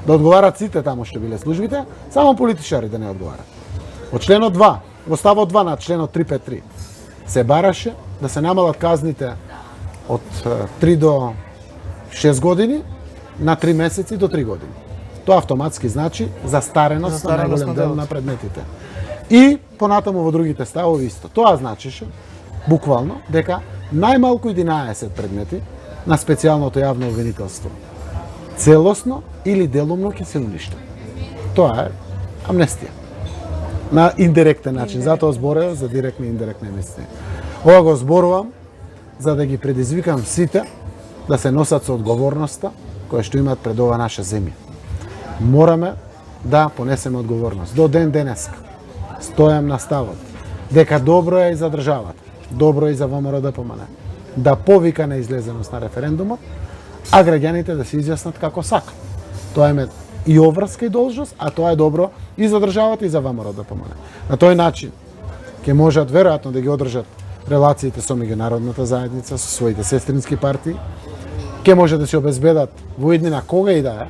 Да одговарат сите таму што биле службите, само политичари да не одговарат. Од членот 2 во ставот 2 на членот 353 се бараше да се намалат казните од 3 до 6 години на 3 месеци до 3 години. Тоа автоматски значи застареност на најголем дел на предметите. И понатаму во другите ставови исто. Тоа значише буквално дека најмалку 11 предмети на специјалното јавно обвинителство целосно или делумно ќе се уништат. Тоа е амнестија. На индиректен начин, затоа зборев за директни и индиректни амнестии. Ова го зборувам за да ги предизвикам сите да се носат со одговорноста која што имаат пред ова наша земја. Мораме да понесеме одговорност. До ден денеска стојам на ставот дека добро е и за државата, добро е и за ВМРО ДПМН да повика на излезеност на референдумот, а граѓаните да се изјаснат како сакат. Тоа е и обврска и должност, а тоа е добро и за државата и за ВМРО ДПМН. На тој начин ќе можат веројатно да ги одржат релациите со меѓународната заедница, со своите сестрински партии, ќе може да се обезбедат во иднина кога и да е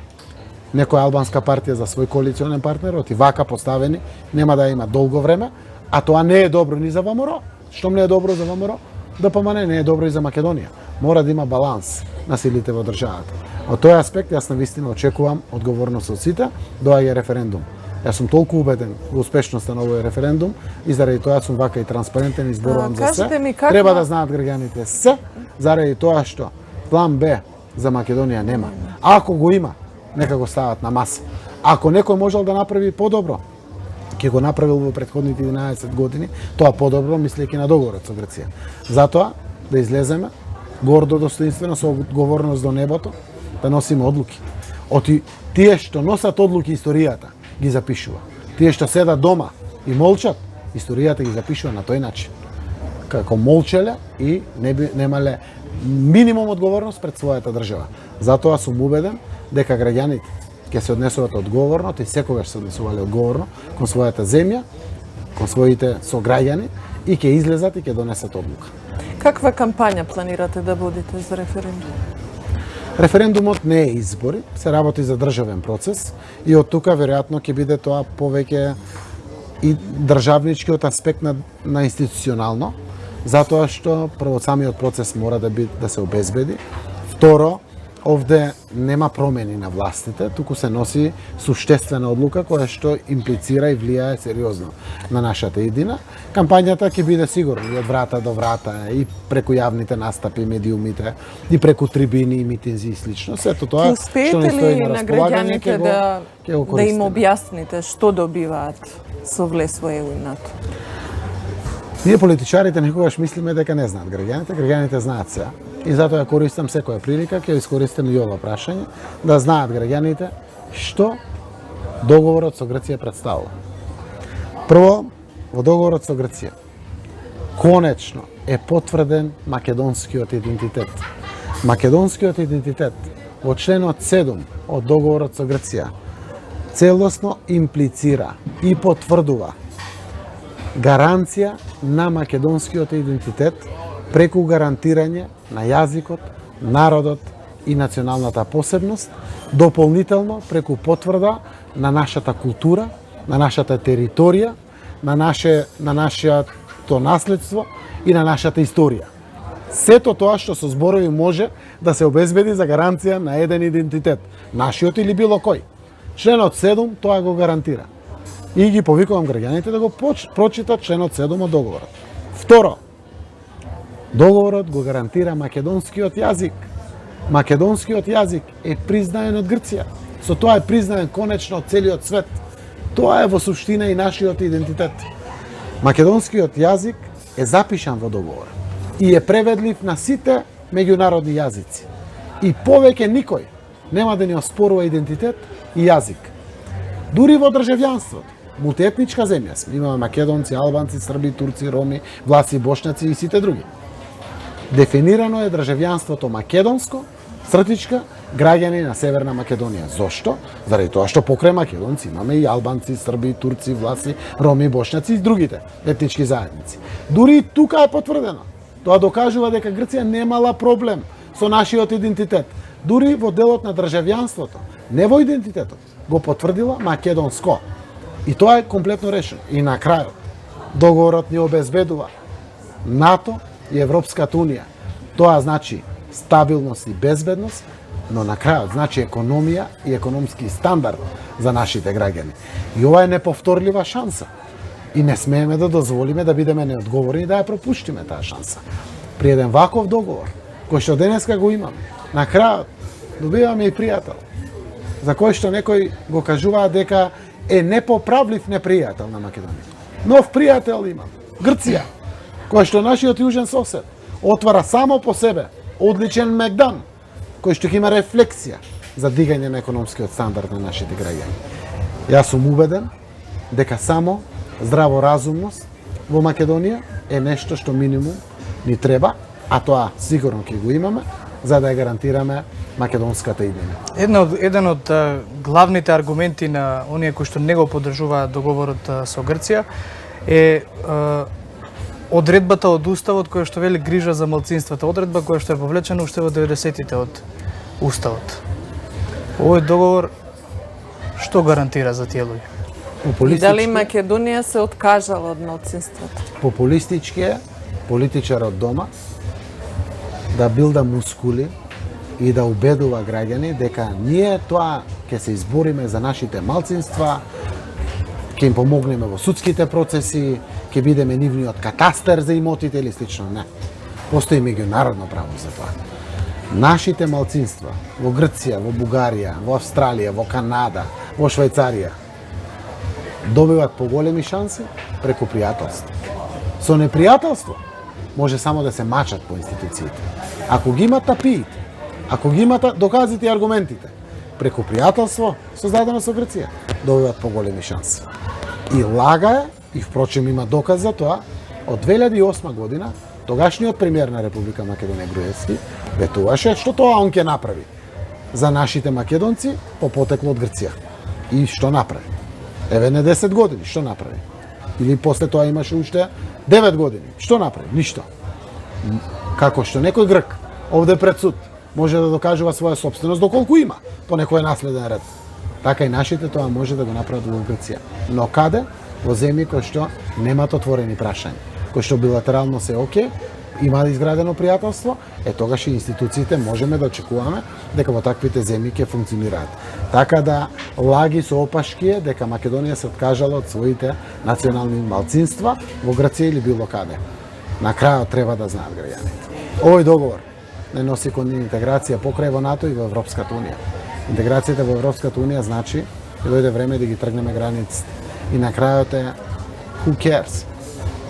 некоја албанска партија за свој коалиционен партнер, оти вака поставени, нема да има долго време, а тоа не е добро ни за ВМРО. Штом не е добро за ВМРО, ДПМН не е добро и за Македонија. Мора да има баланс на силите во државата. Од тој аспект, јас навистина очекувам одговорност од сите, доаѓа референдум. Јас сум толку убеден во успешноста на овој референдум и заради тоа сум вака и транспарентен и зборувам за се. Треба да знаат граѓаните се, заради тоа што план Б за Македонија нема. Ако го има, нека го стават на маса. Ако некој можел да направи подобро, ќе го направил во претходните 11 години, тоа подобро мислејќи на договорот со Грција. Затоа да излеземе гордо, достоинствено, со одговорност до небото, да носиме одлуки. Оти тие што носат одлуки историјата ги запишува. Тие што седат дома и молчат, историјата ги запишува на тој начин. Како молчеле и немале минимум одговорност пред својата држава. Затоа сум убеден дека граѓаните ќе се однесуваат одговорно, и секогаш се однесувале одговорно кон својата земја, кон своите сограѓани и ќе излезат и ќе донесат одлука. Каква кампања планирате да водите за референдум? Референдумот не е избори, се работи за државен процес и од тука веројатно ќе биде тоа повеќе и државнички од аспект на институционално, затоа што прво самиот процес мора да се обезбеди. Второ, овде нема промени на властите, туку се носи суштествена одлука која што имплицира и влијае сериозно на нашата иднина. Кампањата ќе биде сигурно и од врата до врата, и преку јавните настапи, медиумите, и преку трибини, и митинзи и слично. Сето тоа што не стои на располагање ќе го користиме. Да им објасните што добиваат со влез во ЕУ и НАТО? Ние политичарите некогаш мислиме дека не знаат граѓаните, граѓаните знаат се. И затоа ја користам секоја прилика, ќе искористам и ова прашање, да знаат граѓаните што договорот со Грција представува. Прво, во договорот со Грција конечно е потврден македонскиот идентитет. Македонскиот идентитет во членот 7 од договорот со Грција целосно имплицира и потврдува гаранција на македонскиот идентитет преку гарантирање на јазикот, народот и националната посебност, дополнително преку потврда на нашата култура, на нашата територија, на нашето наследство и на нашата историја. Сето тоа што со зборови може да се обезбеди за гаранција на еден идентитет, нашиот или било кој. Членот 7 тоа го гарантира. И ги повикувам граѓаните да го прочитат членот 7 од договорот. Второ, договорот го гарантира македонскиот јазик. Македонскиот јазик е признаен од Грција. Со тоа е признаен конечно од целиот свет. Тоа е во суштина и нашиот идентитет. Македонскиот јазик е запишан во договор и е преведлив на сите меѓународни јазици. И повеќе никој нема да ни оспорува идентитет и јазик. Дури во државјанството, мултиетничка земја сме, имаме македонци, албанци, срби, турци, роми, влаци, бошњаци и сите други. Дефинирано е државјанството македонско, цртичка, граѓани на Северна Македонија. Зошто? Заради тоа што покрај македонци имаме и албанци, срби, турци, влаци, роми, бошњаци и другите етнички заедници. Дури и тука е потврдено. Тоа докажува дека Грција немала проблем со нашиот идентитет. Дури во делот на државјанството, не во идентитетот, го потврдила македонско. И тоа е комплетно решено. И на крајот, Договорот ни обезбедува НАТО и Европската Унија. Тоа значи стабилност и безбедност, но на крајот значи економија и економски стандард за нашите граѓани. И ова е неповторлива шанса. И не смееме да дозволиме да бидеме неодговорни да ја пропуштиме таа шанса. При еден ваков договор, кој што денеска го имаме, на крајот добиваме и пријател, за кој што некој го кажуваа дека е непоправлив непријател на Македонија. Нов пријател имам, Грција, кој што нашиот јужен сосед отвара само по себе одличен мегдан, кој што ќе има рефлексија за дигање на економскиот стандард на нашите граѓани. Јас сум убеден дека само здраворазумност во Македонија е нешто што минимум ни треба, а тоа сигурно ќе го имаме, за да ја гарантираме македонската иднина. Еден од главните аргументи на оние кои што не го поддржуваат договорот со Грција е одредбата од Уставот која што вели грижа за малцинствата, одредба која што е повлечена уште во 90-тите од Уставот. Овој договор што гарантира за тие луѓе? И дали Македонија се откажала од малцинството? Популистички е политичарот дома да билда мускули и да убедува граѓани дека ние тоа ќе се избориме за нашите малцинства, ќе им помогнеме во судските процеси, ќе бидеме нивниот катастер за имотите или слично. Не. Постои меѓународно право за тоа. Нашите малцинства во Грција, во Бугарија, во Австралија, во Канада, во Швајцарија добиваат поголеми шанси преку пријателство. Со непријателство може само да се мачат по институциите. Ако ги имат тапиите, ако ги имат доказите и аргументите, преку пријателство создадено со Грција, добиваат поголеми шанси. И лага е, и впрочем има доказ за тоа, од 2008 година, тогашниот премиер на Република Македонија Груевски ветуваше што тоа он ќе направи за нашите македонци по потекло од Грција. И што направи? Еве не 10 години, што направи? Или после тоа имаше уште 9 години. Што направи? Ништо. Како што некој грк овде пред суд може да докажува своја собственост доколку има по некој наследен ред. Така и нашите тоа може да го направат во Грција. Но каде? Во земји кои што немаат отворени прашања, кои што билатерално се оке, има изградено пријателство, тогаш и институциите можеме да очекуваме дека во таквите земји ќе функционираат. Така да лаги со опашки е дека Македонија се откажала од своите национални малцинства во Грција или било каде. На крајот треба да знаат граѓаните. Овој договор не носи кон интеграција покрај во НАТО и во Европската Унија. Интеграцијата во Европската Унија значи ќе дојде време да ги тргнеме границите. И на крајот е who cares?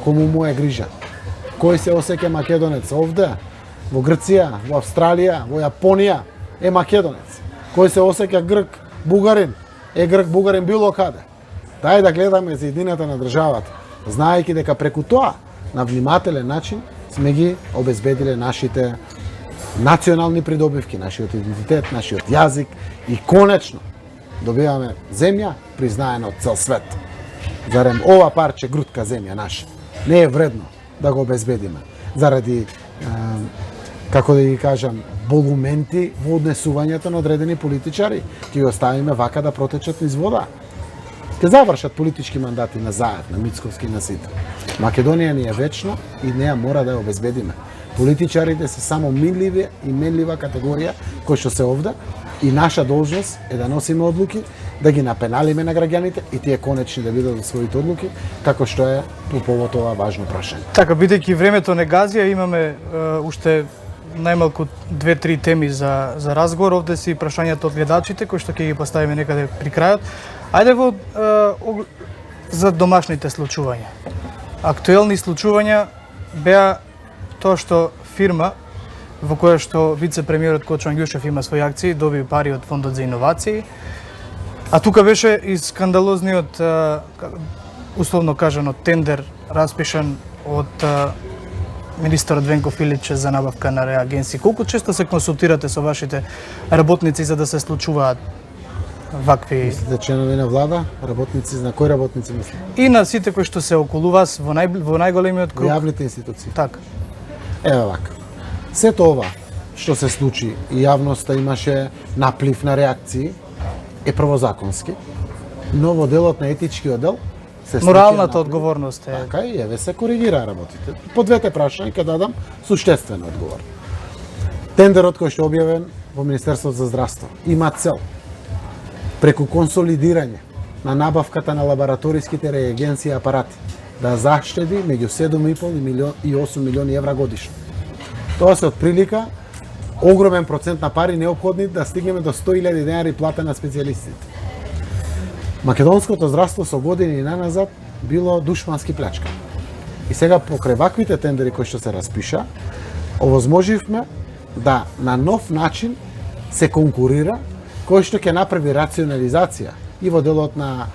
Кому му е грижа? Кој се осеќа македонец овде, во Грција, во Австралија, во Јапонија е македонец. Кој се осеќа грк, бугарин, е грк, бугарин било каде. Дај да гледаме за едината на државата, знаејќи дека преку тоа на внимателен начин сме ги обезбедиле нашите национални придобивки, нашиот идентитет, нашиот јазик и конечно добиваме земја признаена од цел свет. Зарем ова парче грудка земја наша не е вредно да го обезбедиме заради како да ги кажам болументи во однесувањето на одредени политичари, ќе ги оставиме вака да протечат низ вода. Ќе завршат политички мандати на Заев, на Мицковски, на сите. Македонија ни е вечно и неа мора да ја обезбедиме. Политичарите се само минливи и менлива категорија кои што се овде и наша должност е да носиме одлуки, да ги напеналиме на граѓаните и тие конечни да бидат за своите одлуки, како што е по повод ова важно прашање. Така, бидејќи времето не газија, имаме уште најмалку 2-3 теми за разговор. Овде си прашањата од гледачите, кои што ќе ги поставиме некаде при крајот. Ајде за домашните случувања. Актуелни случувања беа тоа што фирма во која што вице-премиерот Кочо Ангјушев има своји акции, доби пари од Фондот за иновации. А тука беше и скандалозниот, условно кажано, тендер распишан од министерот Венко Филипче за набавка на реагенси. Колку често се консултирате со вашите работници за да се случуваат вакви... Мислите членови на влада, работници, на кои работници мислите? И на сите кои што се околу вас во најголемиот круг. Во јавните институции. Така. Еве вака. Сето ова што се случи и јавноста имаше наплив на реакции е првозаконски, но во делот на етички оддел се Моралната случи, одговорност е. Така и еве се коригира работите. По двете прашања ќе дадам суштествен одговор. Тендерот кој што е објавен во Министерството за здравство има цел преку консолидирање на набавката на лабораториските реагенции и апарати да заштеди меѓу 7,5 и 8 милиони евра годишно. Тоа се отприлика огромен процент на пари неопходни да стигнеме до 100.000 денари плата на специјалистите. Македонското здравство со години наназад било душмански плячка. И сега покрај ваквите тендери кои што се распиша, овозможивме да на нов начин се конкурира, кој што ќе направи рационализација и во делот на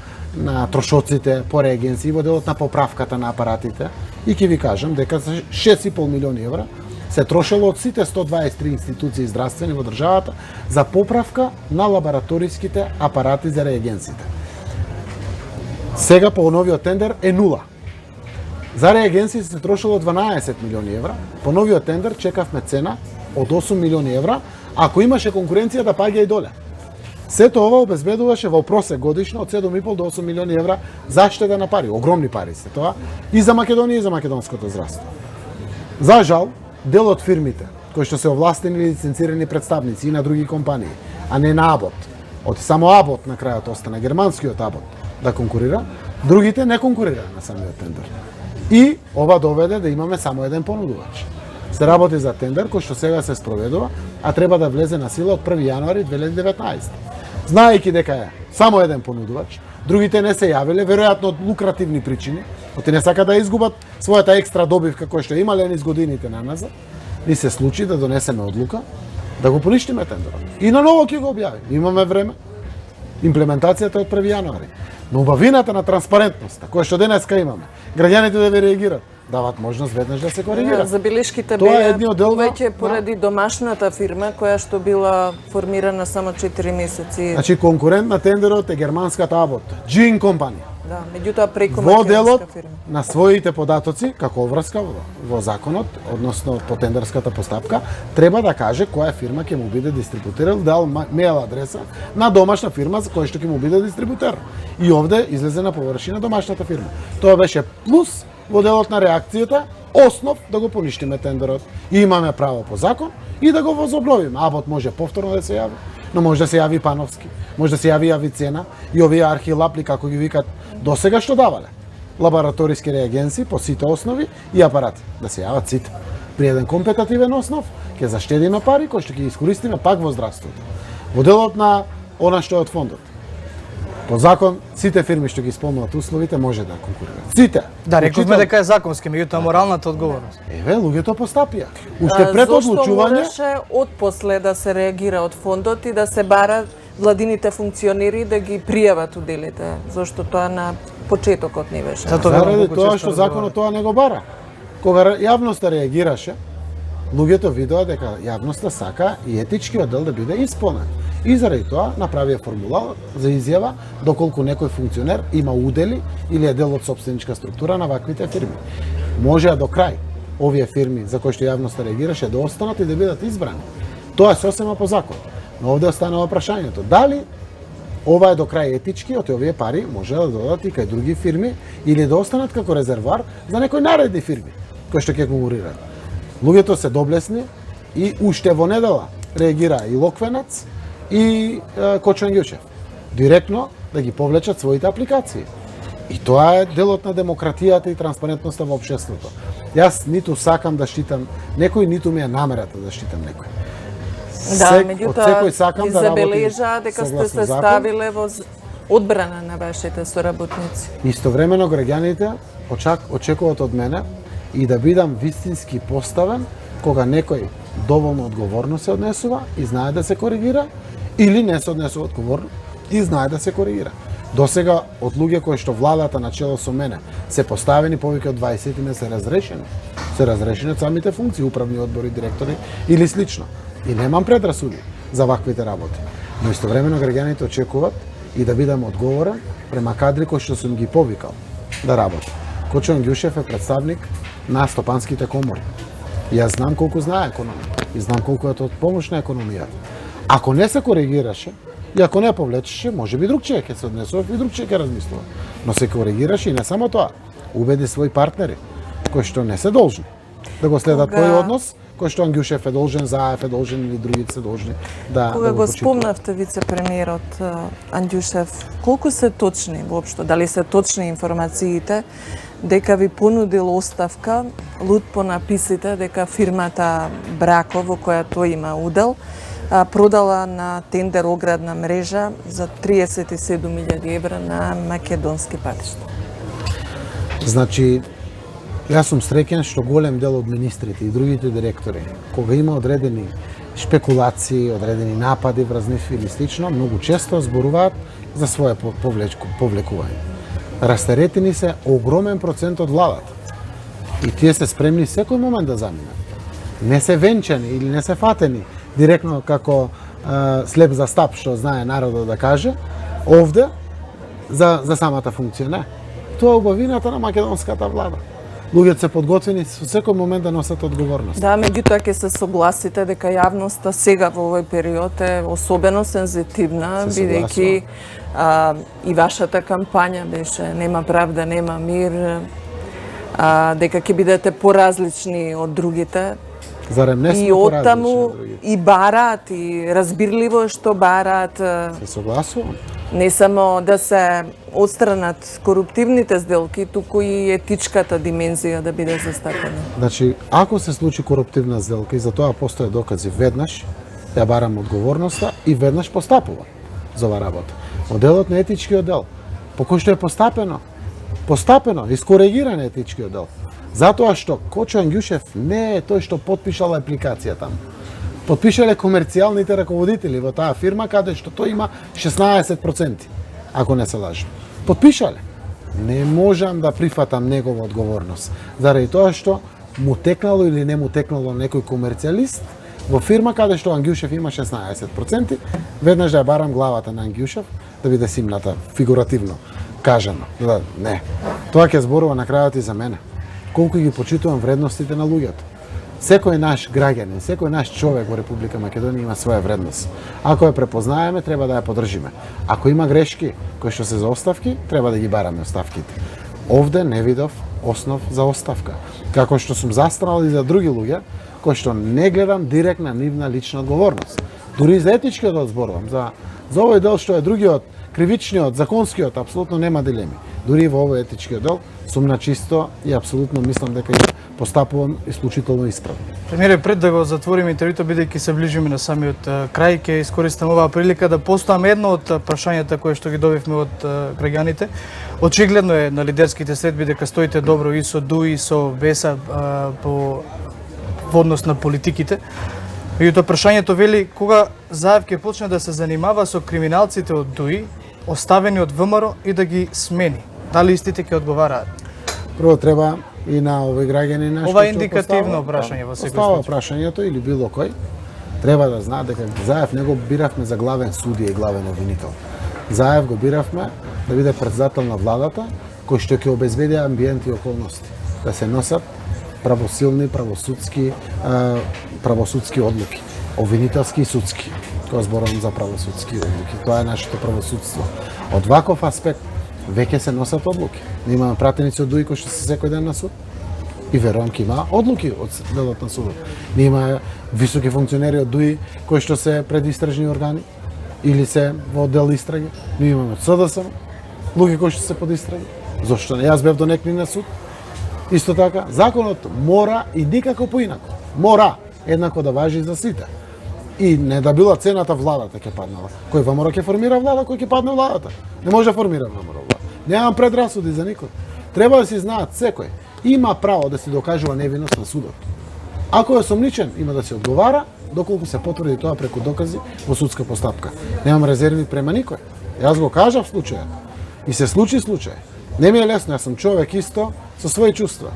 трошоците по реагенции, и во делот на поправката на апаратите. И ќе ви кажам дека 6,5 милиони евра се трошело од сите 123 институции здравствени во државата за поправка на лабораториските апарати за реагенциите. Сега по новиот тендер е нула. За реагенции се трошело 12 милиони евра. По новиот тендер чекавме цена од 8 милиони евра, ако имаше конкуренција да паѓа и доле. Сето ова обезбедуваше во просек годишно од 7,5 до 8 милиони евра заштеда на пари. Огромни пари се тоа и за Македонија и за македонското здравство. За жал, дел од фирмите кои што се овластени или лиценцирани представници и на други компании, а не на Абот, само Абот на крајот остана германскиот Абот да конкурира, другите не конкурира на самиот тендер. И ова доведе да имаме само еден понудувач. Се работи за тендер кој што сега се спроведува, а треба да влезе на сила од 1 јануари 2019. Знаејќи дека е само еден понудувач, другите не се јавиле, веројатно од лукративни причини, оти не сака да изгубат својата екстра добивка која што имале низ годините наназад, ни се случи да донесеме одлука да го поништиме тендерот. И на ново ќе го објавиме. Имаме време. Имплементацијата е од 1 јануари. Но убавината на транспарентноста, која што денеска имаме, граѓаните да ви реагираат, дават можност веднаш да се коригира. Забелешките Тоа е беа едниот дел повеќе поради домашната фирма која што била формирана само 4 месеци. Значи конкурент на тендерот е германската Абот, Gin Company. Да, меѓутоа преку Во делот македонска фирма. на своите податоци, како обврска во законот, односно по тендерската постапка, треба да каже која фирма ќе му биде дистрибутер, дал мейл адреса на домашна фирма за која што ќе му биде дистрибутер. И овде излезе на површина домашната фирма. Тоа беше плюс во делот на реакцијата, основ да го поништиме тендерот. И имаме право по закон и да го возобновиме. Абот може повторно да се јави, но може да се јави Пановски, може да се јави Авицена и овие архилапли, како ги викат, досега што давале. Лабораториски реагенции по сите основи и апарати. Да се јават сите. При еден компетативен основ, ќе заштедиме пари кои што ќе искористиме пак во здравството. Во делот на она што е од фондот. По закон, сите фирми што ги исполнуваат условите може да конкурираат. Сите. Да, рековме дека е законски, меѓутоа моралната одговорност. Еве, луѓето постапија. Уште пред одлучување, Зошто мораше отпосле да се реагира од фондот и да се бара владините функционери да ги пријават уделите? Зошто тоа на почетокот не беше? Затоа заради многу тоа често што законот тоа не го бара. Кога јавноста реагираше, луѓето видоа дека јавноста сака и етичкиот дел да биде исполнен. И заради тоа направија формула за изјава доколку некој функционер има удели или е дел од сопстеничка структура на ваквите фирми. Можеа до крај овие фирми за кои што јавноста реагираше да останат и да бидат избрани. Тоа е сосема по закон. Но овде останува прашањето дали ова е до крај етички, од овие пари може да додат и кај други фирми или да останат како резервар за некои наредни фирми кои што ќе конкурираат. Луѓето се доблесни и уште во недела реагира и Локвенац и Кочан Ѓушев. Директно да ги повлечат своите апликации. И тоа е делот на демократијата и транспарентноста во општеството. Јас ниту сакам да штитам некој, ниту ми е намерата да штитам некој. Да, од меѓутоа секој сакам ви да работи забележа дека сте согласно се закон. ставиле во одбрана на вашите соработници. Истовремено граѓаните очекуваат од мене и да бидам вистински поставен кога некој доволно одговорно се однесува и знае да се коригира или не се однесува одговорно и знае да се коригира. Досега од луѓе кои што владата на чело со мене се поставени повеќе од 20 се разрешени. Се разрешени од самите функции, управни одбори, директори или слично. И немам предрасуди за ваквите работи. Но истовремено граѓаните очекуваат и да бидам одговорен према кадри кои што сум ги повикал да работи. Кочан Ѓушев е представник на стопанските комори. Јас знам колку знае економија и знам колку е тоа помош на економијата. Ако не се коригираше И ако не повлечеше, може би друг човек ќе се однесува и друг човек ќе размислува. Но се коригираше и не само тоа. Убеди своји партнери, кои што не се должни да го следат тој однос, кој што Ангјушев е должен, Заев е должен или другите се должни да Кога го го почитуваат. спомнавте вице-премиерот Андјушев, колку се точни воопшто? Дали се точни информациите дека ви понудил оставка, лут по написите дека фирмата Брако, во која тој има удел, продала на тендер оградна мрежа за 37.000 евра на македонски патишта? Значи, јас сум среќен што голем дел од министрите и другите директори, кога има одредени шпекулации, одредени напади врз нив или слично, многу често зборуваат за своје повлекување. Растеретени се огромен процент од владата. И тие се спремни секој момент да заминат. Не се венчани или не се фатени директно како слеп за стап, што знае народот да каже, овде за самата функција. Не. Тоа е убавината на македонската влада. Луѓето се подготвени со секој момент да носат одговорност. Да, меѓутоа ќе се согласите дека јавноста сега во овој период е особено сензитивна, бидејќи и вашата кампања беше нема правда, нема мир, дека ќе бидете поразлични од другите. Зарем не сме И оттаму поразлични од другите? и бараат, и разбирливо е што бараат, Се согласувам. не само да се отстранат коруптивните сделки, туку и етичката димензија да биде застапена. Значи, ако се случи коруптивна сделка и за тоа постоje докази, веднаш ја барам одговорноста и веднаш постапува за оваа работа. Моделот на етичкиот дел, по кој што е постапено, искоригиран етичкиот дел. Затоа што Кочо Ангјушев не е тој што потпишал апликација таму. Потпишале комерцијалните раководители во таа фирма, каде што тој има 16%, ако не се лажам. Потпишале. Не можам да прифатам негова одговорност. Заради тоа што му текнало или не му текнало некој комерцијалист во фирма каде што Ангјушев има 16%, веднаш да ја барам главата на Ангјушев да биде симната, фигуративно кажано. Да, не. Тоа ќе зборува на крајот и за мене. Колку ги почитувам вредностите на луѓето. Секој наш граѓанин, секој наш човек во Република Македонија има своја вредност. Ако ја препознаеме, треба да ја поддржиме. Ако има грешки кои што се за оставки, треба да ги бараме оставките. Овде не видов основ за оставка. Како што сум застрал и за други луѓе, кои што не гледам директна нивна лична одговорност. Дури и за етичкиот дел зборувам, за овој дел што е другиот, кривичниот, законскиот, апсолутно нема дилеми. Дури и во овој етичкиот дел сум на чисто и апсолутно мислам дека ја постапувам исклучително исправно. Премиере, пред да го затвориме интервјуто, бидејќи се ближиме на самиот крај, ќе искористам оваа прилика да поставам едно од прашањата кои што ги добивме од граѓаните. Очигледно е на лидерските средби дека стоите добро и со ДУИ и со ВЕСА во однос на политиките. Меѓутоа прашањето вели кога Заев ќе почне да се занимава со криминалците од ДУИ, оставени од ВМРО и да ги смени. Дали истите ќе одговараат? Прво треба и на овој граѓанин Ова е индикативно прашање во секој случај. случај. Прашањето или било кој треба да знае дека Заев не го биравме за главен судија и главен обвинител. Заев го биравме да биде председател на владата кој што ќе обезбеди амбиент и околности, да се носат правосилни, правосудски одлуки, обвинителски и судски. Кога зборувам за правосудски одлуки, тоа е нашето правосудство. Од ваков аспект веќе се носат одлуки. Ние имаме пратеници од ДУИ кои што се секој ден на суд и верувам ќе има одлуки од делот на судот. Ние имаме високи функционери од ДУИ кои што се предистражни органи или се во оддел истраги. Ние имаме од СДСМ луѓе кои што се под истраги. Зошто не? Јас бев донекни на суд. Исто така, законот мора и никако поинако. Мора еднакво да важи за сите. И не да била цената владата ќе паднала. Кој ВМРО ќе формира влада, кој ќе падне владата. Не може да формира ВМРО влада. Немам предрасуди за никој. Треба да си знаат секој. Има право да си докажува невиност на судот. Ако е сомничен, има да се одговара, доколку се потврди тоа преку докази во судска постапка. Немам резерви према никој. Јас го кажав случајот. И се случи случај. Не ми е лесно, јас сум човек исто со своји чувства.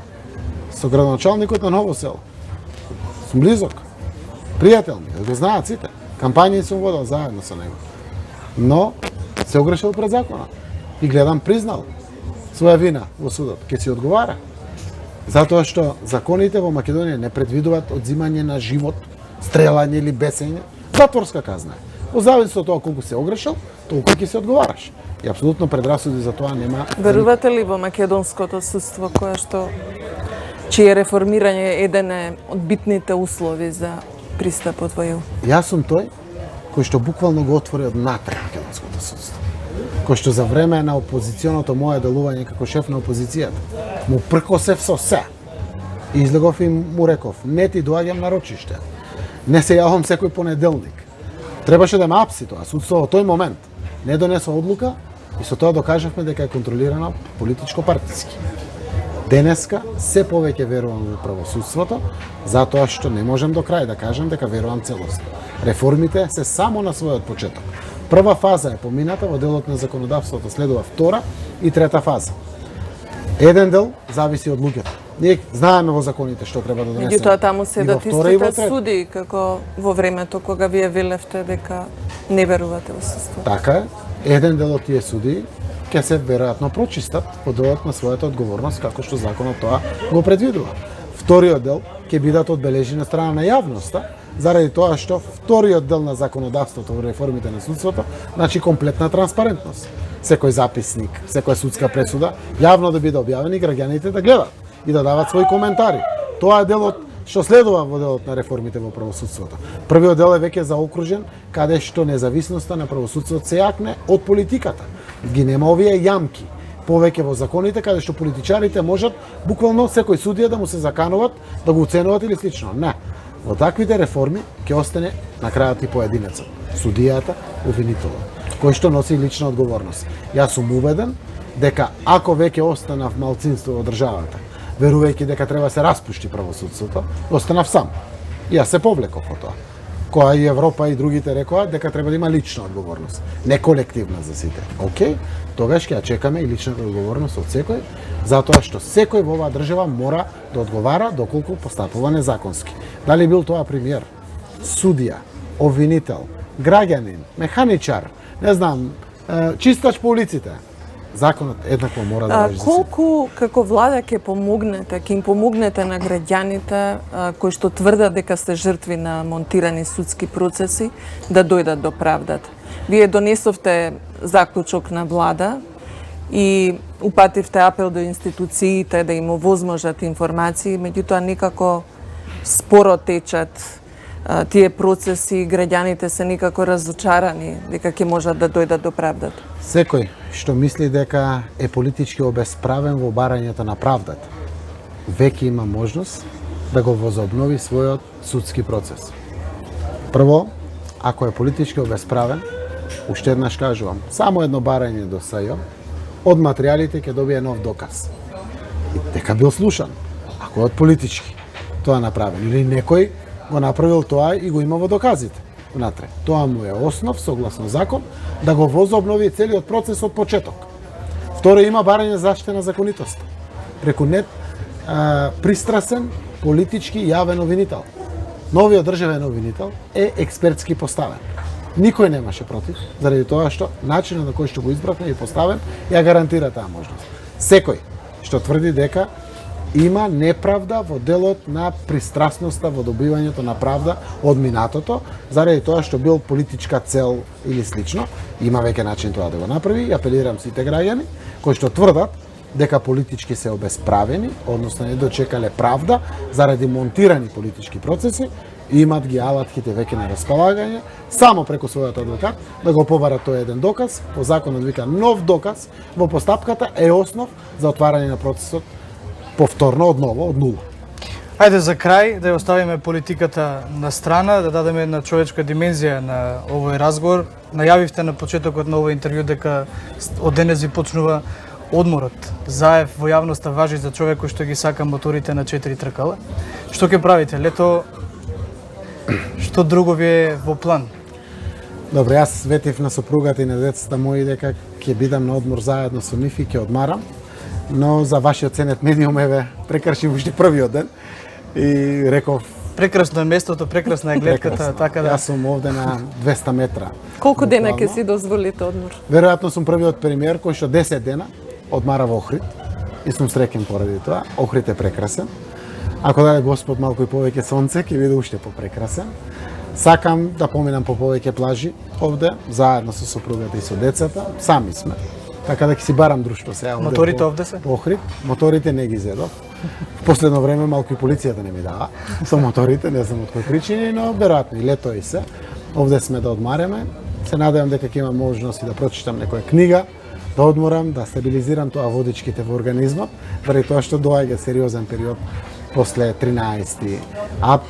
Со градоначалникот на Ново село. Сум близок. Пријател ми, да го знаат сите. Кампањи сум водел заедно со него. Но се огрешил пред законот. И гледам признал своја вина во судот. Ке си одговара. Затоа што законите во Македонија не предвидуваат одзимање на живот, стрелање или бесење. Затворска казна. Во зависност од тоа колку се огрешил, толку ќе се одговараш. И апсолутно предрасуди за тоа нема. Верувате ли во македонското судство чие реформирање е еден од битните услови за пристапот во ЕУ? Јас сум тој кој што буквално го отвори од натре македонското судство. Кој што за време на опозиционото мое делување како шеф на опозицијата му пркосев со се. И излегов и му реков, не ти доаѓам на рочиште. Не се јавам секој понеделник. Требаше да ме апси тоа. Судство во тој момент не донесо одлука и со тоа докажавме дека е контролирано политичко-партиски. Денеска се повеќе верувам во правосудството, затоа што не можем до крај да кажем дека верувам целосно. Реформите се само на својот почеток. Прва фаза е помината, во делот на законодавството следува втора и трета фаза. Еден дел зависи од луѓето. Ние знаеме во законите што треба да донесеме. Меѓутоа таму седат и во втора и во истите трета. суди како во времето кога вие велевте дека не верувате во судство. Така е, еден дел од тие суди ќе се веројатно прочистат по делот на својата одговорност како што законот тоа го предвидува. Вториот дел ќе бидат одбележени на страна на јавноста, заради тоа што вториот дел на законодавството во реформите на судството значи комплетна транспарентност. Секој записник, секоја судска пресуда јавно да биде објавен и граѓаните да гледат и да дават своји коментари. Тоа е делот што следува во делот на реформите во правосудството. Првиот дел е веќе заокружен, каде што независноста на правосудството се јакне од политиката. Ги нема овие јамки повеќе во законите, каде што политичарите можат буквално секој судија да му се закануват, да го уценуват или слично. Не. Во таквите реформи ќе остане на крајот и поединецот, судијата, обвинителот, кој што носи лична одговорност. Јас сум убеден дека ако веќе останав малцинство во државата, верувајќи дека треба се распушти правосудството, останав сам. И јас се повлеков од тоа. Која и Европа и другите рекоа дека треба да има лична одговорност, не колективна за сите. Океј, тогаш ќе ја чекаме и личната одговорност од секој, затоа што секој во оваа држава мора да одговара доколку постапува незаконски. Дали бил тоа премиер, судија, обвинител, граѓанин, механичар, не знам, чистач по улиците, законот еднакво мора да важи за сите. Колку како влада ќе им помогнете на граѓаните кои што тврдат дека сте жртви на монтирани судски процеси да дојдат до правдата? Вие донесовте заклучок на влада и упативте апел до институциите да им овозможат информации, меѓутоа некако споро течат тие процеси, граѓаните се некако разочарани дека ќе можат да дојдат до правдата. Секој што мисли дека е политички обесправен во барањето на правдата, веќе има можност да го возобнови својот судски процес. Прво, ако е политички обесправен, уште еднаш кажувам, само едно барање до СЈ, од материјалите ќе добие нов доказ. И дека бил слушан, ако е од политички тоа направен, или некој го направил тоа и го има во доказите внатре. Тоа му е основ, согласно закон, да го возобнови целиот процес од почеток. Второ, има барање заштита на законитост. Преку пристрасен, политички јавен обвинител. Новиот државен обвинител е експертски поставен. Никој немаше против, заради тоа што начинот на кој што го избравме и поставен ја гарантира таа можност. Секој што тврди дека има неправда во делот на пристрасноста во добивањето на правда од минатото, заради тоа што бил политичка цел или слично, има веќе начин тоа да го направи и апелирам сите граѓани кои што тврдат дека политички се обесправени, односно не дочекале правда заради монтирани политички процеси, имат ги алатките веќе на располагање, само преку својот адвокат да го побарат тој еден доказ, по законот вика нов доказ, во постапката е основ за отварање на процесот повторно од ново, од нула. Ајде за крај да ја оставиме политиката на страна, да дадеме една човечка димензија на овој разговор. Најавивте на почетокот на овој интервју дека од денес ви почнува одморот. Заев во јавноста важи за човек кој што ги сака моторите на 4 тркала. Што ќе правите? Лето што друго ви е во план? Добро, јас ветив на сопругата и на децата мои дека ќе бидам на одмор заедно со нив и ќе одмарам, но за вашиот ценет медиум еве прекршив уште првиот ден и реков прекрасно е местото, прекрасна е гледката, така да. Јас сум овде на 200 метра. Колку дена ќе си дозволите одмор? Веројатно сум првиот премиер кој што 10 дена одмара во Охрид и сум среќен поради тоа. Охрид е прекрасен. Ако даде Господ малку и повеќе сонце, ќе биде уште попрекрасен. Сакам да поминам по повеќе плажи овде, заедно со сопругата и со децата, сами сме. Така да ќе си барам друштво сега. Моторите овде се? По Охрид. Моторите не ги зедов. В последно време малку и полицијата не ми дава со моторите, не знам од кои причини, но веројатно и лето и се. Овде сме да одмареме. Се надевам дека ќе имам можност и да прочитам некоја книга, да одморам, да стабилизирам тоа водичките во организмот, заради тоа што доаѓа сериозен период после 13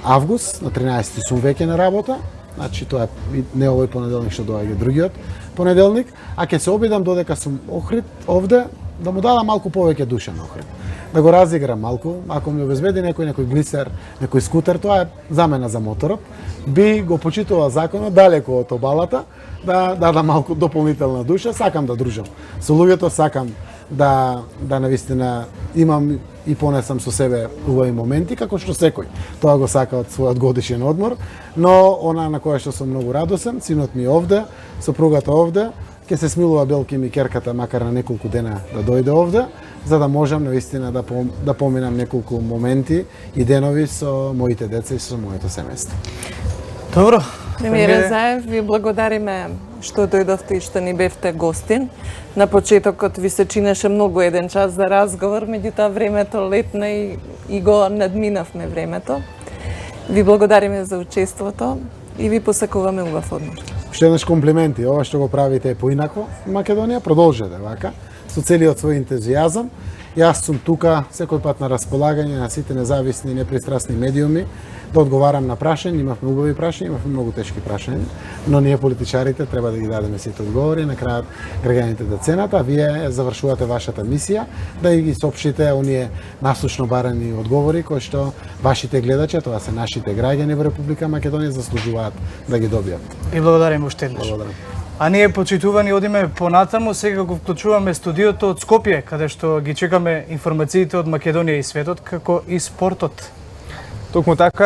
август, на 13 сум веќе на работа, значи тоа е не овој понеделник што доаѓа другиот понеделник, а ќе се обидам додека сум Охрид овде, да му дадам малку повеќе душа на Охрид. Да го разиграм малку, ако ми обезбеди некој глисер, некој скутер, тоа е замена за моторот, би го почитувал законот далеко од обалата, да дадам малку дополнителна душа, сакам да дружам со луѓето, сакам да навистина имам и понесам со себе убави моменти, како што секој. Тоа го сака од својот годишен одмор, но она на кое што сум многу радосен, синот ми овде, сопругата овде, ќе се смилува белки ми керката макар на неколку дена да дојде овде, за да можам навистина да поминам неколку моменти и денови со моите деца и со моето семејство. Добро. Премиере Заев, ви благодариме што дојдовте и што ни бевте гостин. На почетокот ви се чинеше многу еден час за разговор, меѓутоа времето летна и го надминавме времето. Ви благодариме за учеството и ви посакуваме убав одмор. Уште еднаш комплименти, ова што го правите е поинако в Македонија, продолжете вака, со целиот свој ентузијазам. Јас сум тука секој пат на располагање на сите независни и непристрасни медиуми да одговарам на прашања. Имавме убави прашања, имавме многу тешки прашања, но ние политичарите треба да ги дадеме сите одговори, на крајот граѓаните да ценат, а вие завршувате вашата мисија да ги соопштите оние насочно барани одговори кои што вашите гледачи, тоа се нашите граѓани во Република Македонија, заслужуваат да ги добијат. И благодарим уште еднаш. Благодарам. А ние, почитувани, одиме понатаму, сега го вклучуваме студиото од Скопје, каде што ги чекаме информациите од Македонија и светот, како и спортот. Токму така.